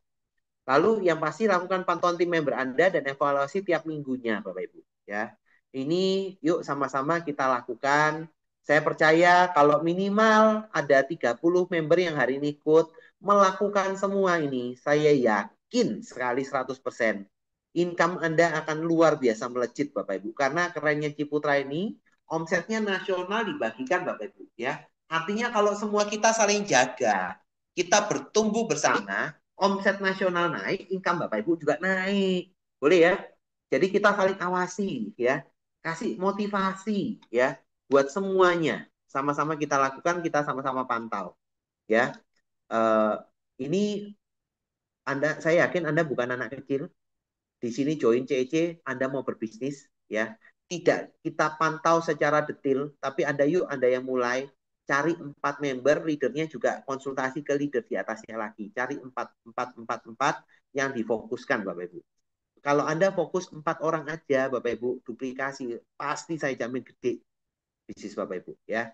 Lalu yang pasti lakukan pantauan tim member Anda dan evaluasi tiap minggunya, Bapak Ibu. Ya, ini yuk sama-sama kita lakukan. Saya percaya kalau minimal ada 30 member yang hari ini ikut melakukan semua ini, saya yakin sekali 100%. Income Anda akan luar biasa melejit, Bapak Ibu. Karena kerennya Ciputra ini, omsetnya nasional dibagikan, Bapak Ibu. Ya, artinya kalau semua kita saling jaga, kita bertumbuh bersama, omset nasional naik, income Bapak Ibu juga naik. Boleh ya? Jadi kita saling awasi ya. Kasih motivasi ya buat semuanya. Sama-sama kita lakukan, kita sama-sama pantau. Ya. Ini saya yakin Anda bukan anak kecil. Di sini join CEC, Anda mau berbisnis ya. Tidak kita pantau secara detail, tapi Anda yang mulai cari 4 member, leadernya juga konsultasi ke leader di atasnya lagi. Cari 4 yang difokuskan Bapak Ibu. Kalau Anda fokus 4 orang aja Bapak Ibu, duplikasi, pasti saya jamin gede bisnis Bapak Ibu ya.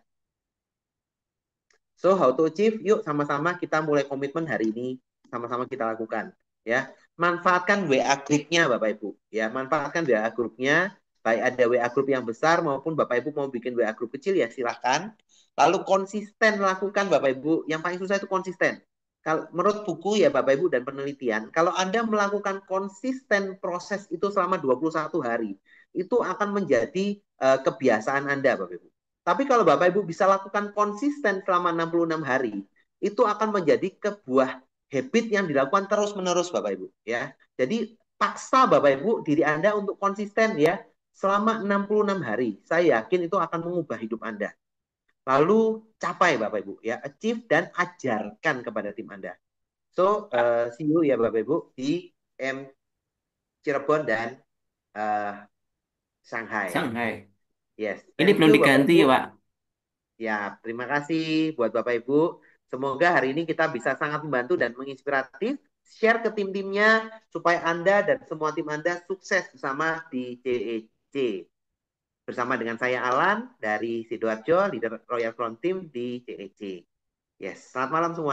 So how to achieve? Yuk sama-sama kita mulai komitmen hari ini, sama-sama kita lakukan ya. Manfaatkan WA grupnya Bapak Ibu ya, manfaatkan WA grupnya, baik ada WA grup yang besar maupun Bapak Ibu mau bikin WA grup kecil ya silakan. Lalu konsisten lakukan Bapak Ibu, yang paling susah itu konsisten. Kalau menurut buku ya Bapak Ibu dan penelitian, kalau Anda melakukan konsisten proses itu selama 21 hari, itu akan menjadi kebiasaan Anda Bapak Ibu. Tapi kalau Bapak Ibu bisa lakukan konsisten selama 66 hari, itu akan menjadi sebuah habit yang dilakukan terus-menerus Bapak Ibu ya. Jadi paksa Bapak Ibu diri Anda untuk konsisten ya selama 66 hari. Saya yakin itu akan mengubah hidup Anda. Lalu capai Bapak Ibu ya, achieve dan ajarkan kepada tim Anda. So, see you ya Bapak Ibu di Cirebon dan Shanghai. Shanghai. Yes. Ini Thank belum you Bapak diganti Ibu. ya, Pak? Ya, terima kasih buat Bapak Ibu. Semoga hari ini kita bisa sangat membantu dan menginspiratif. Share ke tim-timnya supaya Anda dan semua tim Anda sukses bersama di CEC. Bersama dengan saya Alan dari Sidoarjo, leader Royal Front Team di CEC. Yes, selamat malam semua.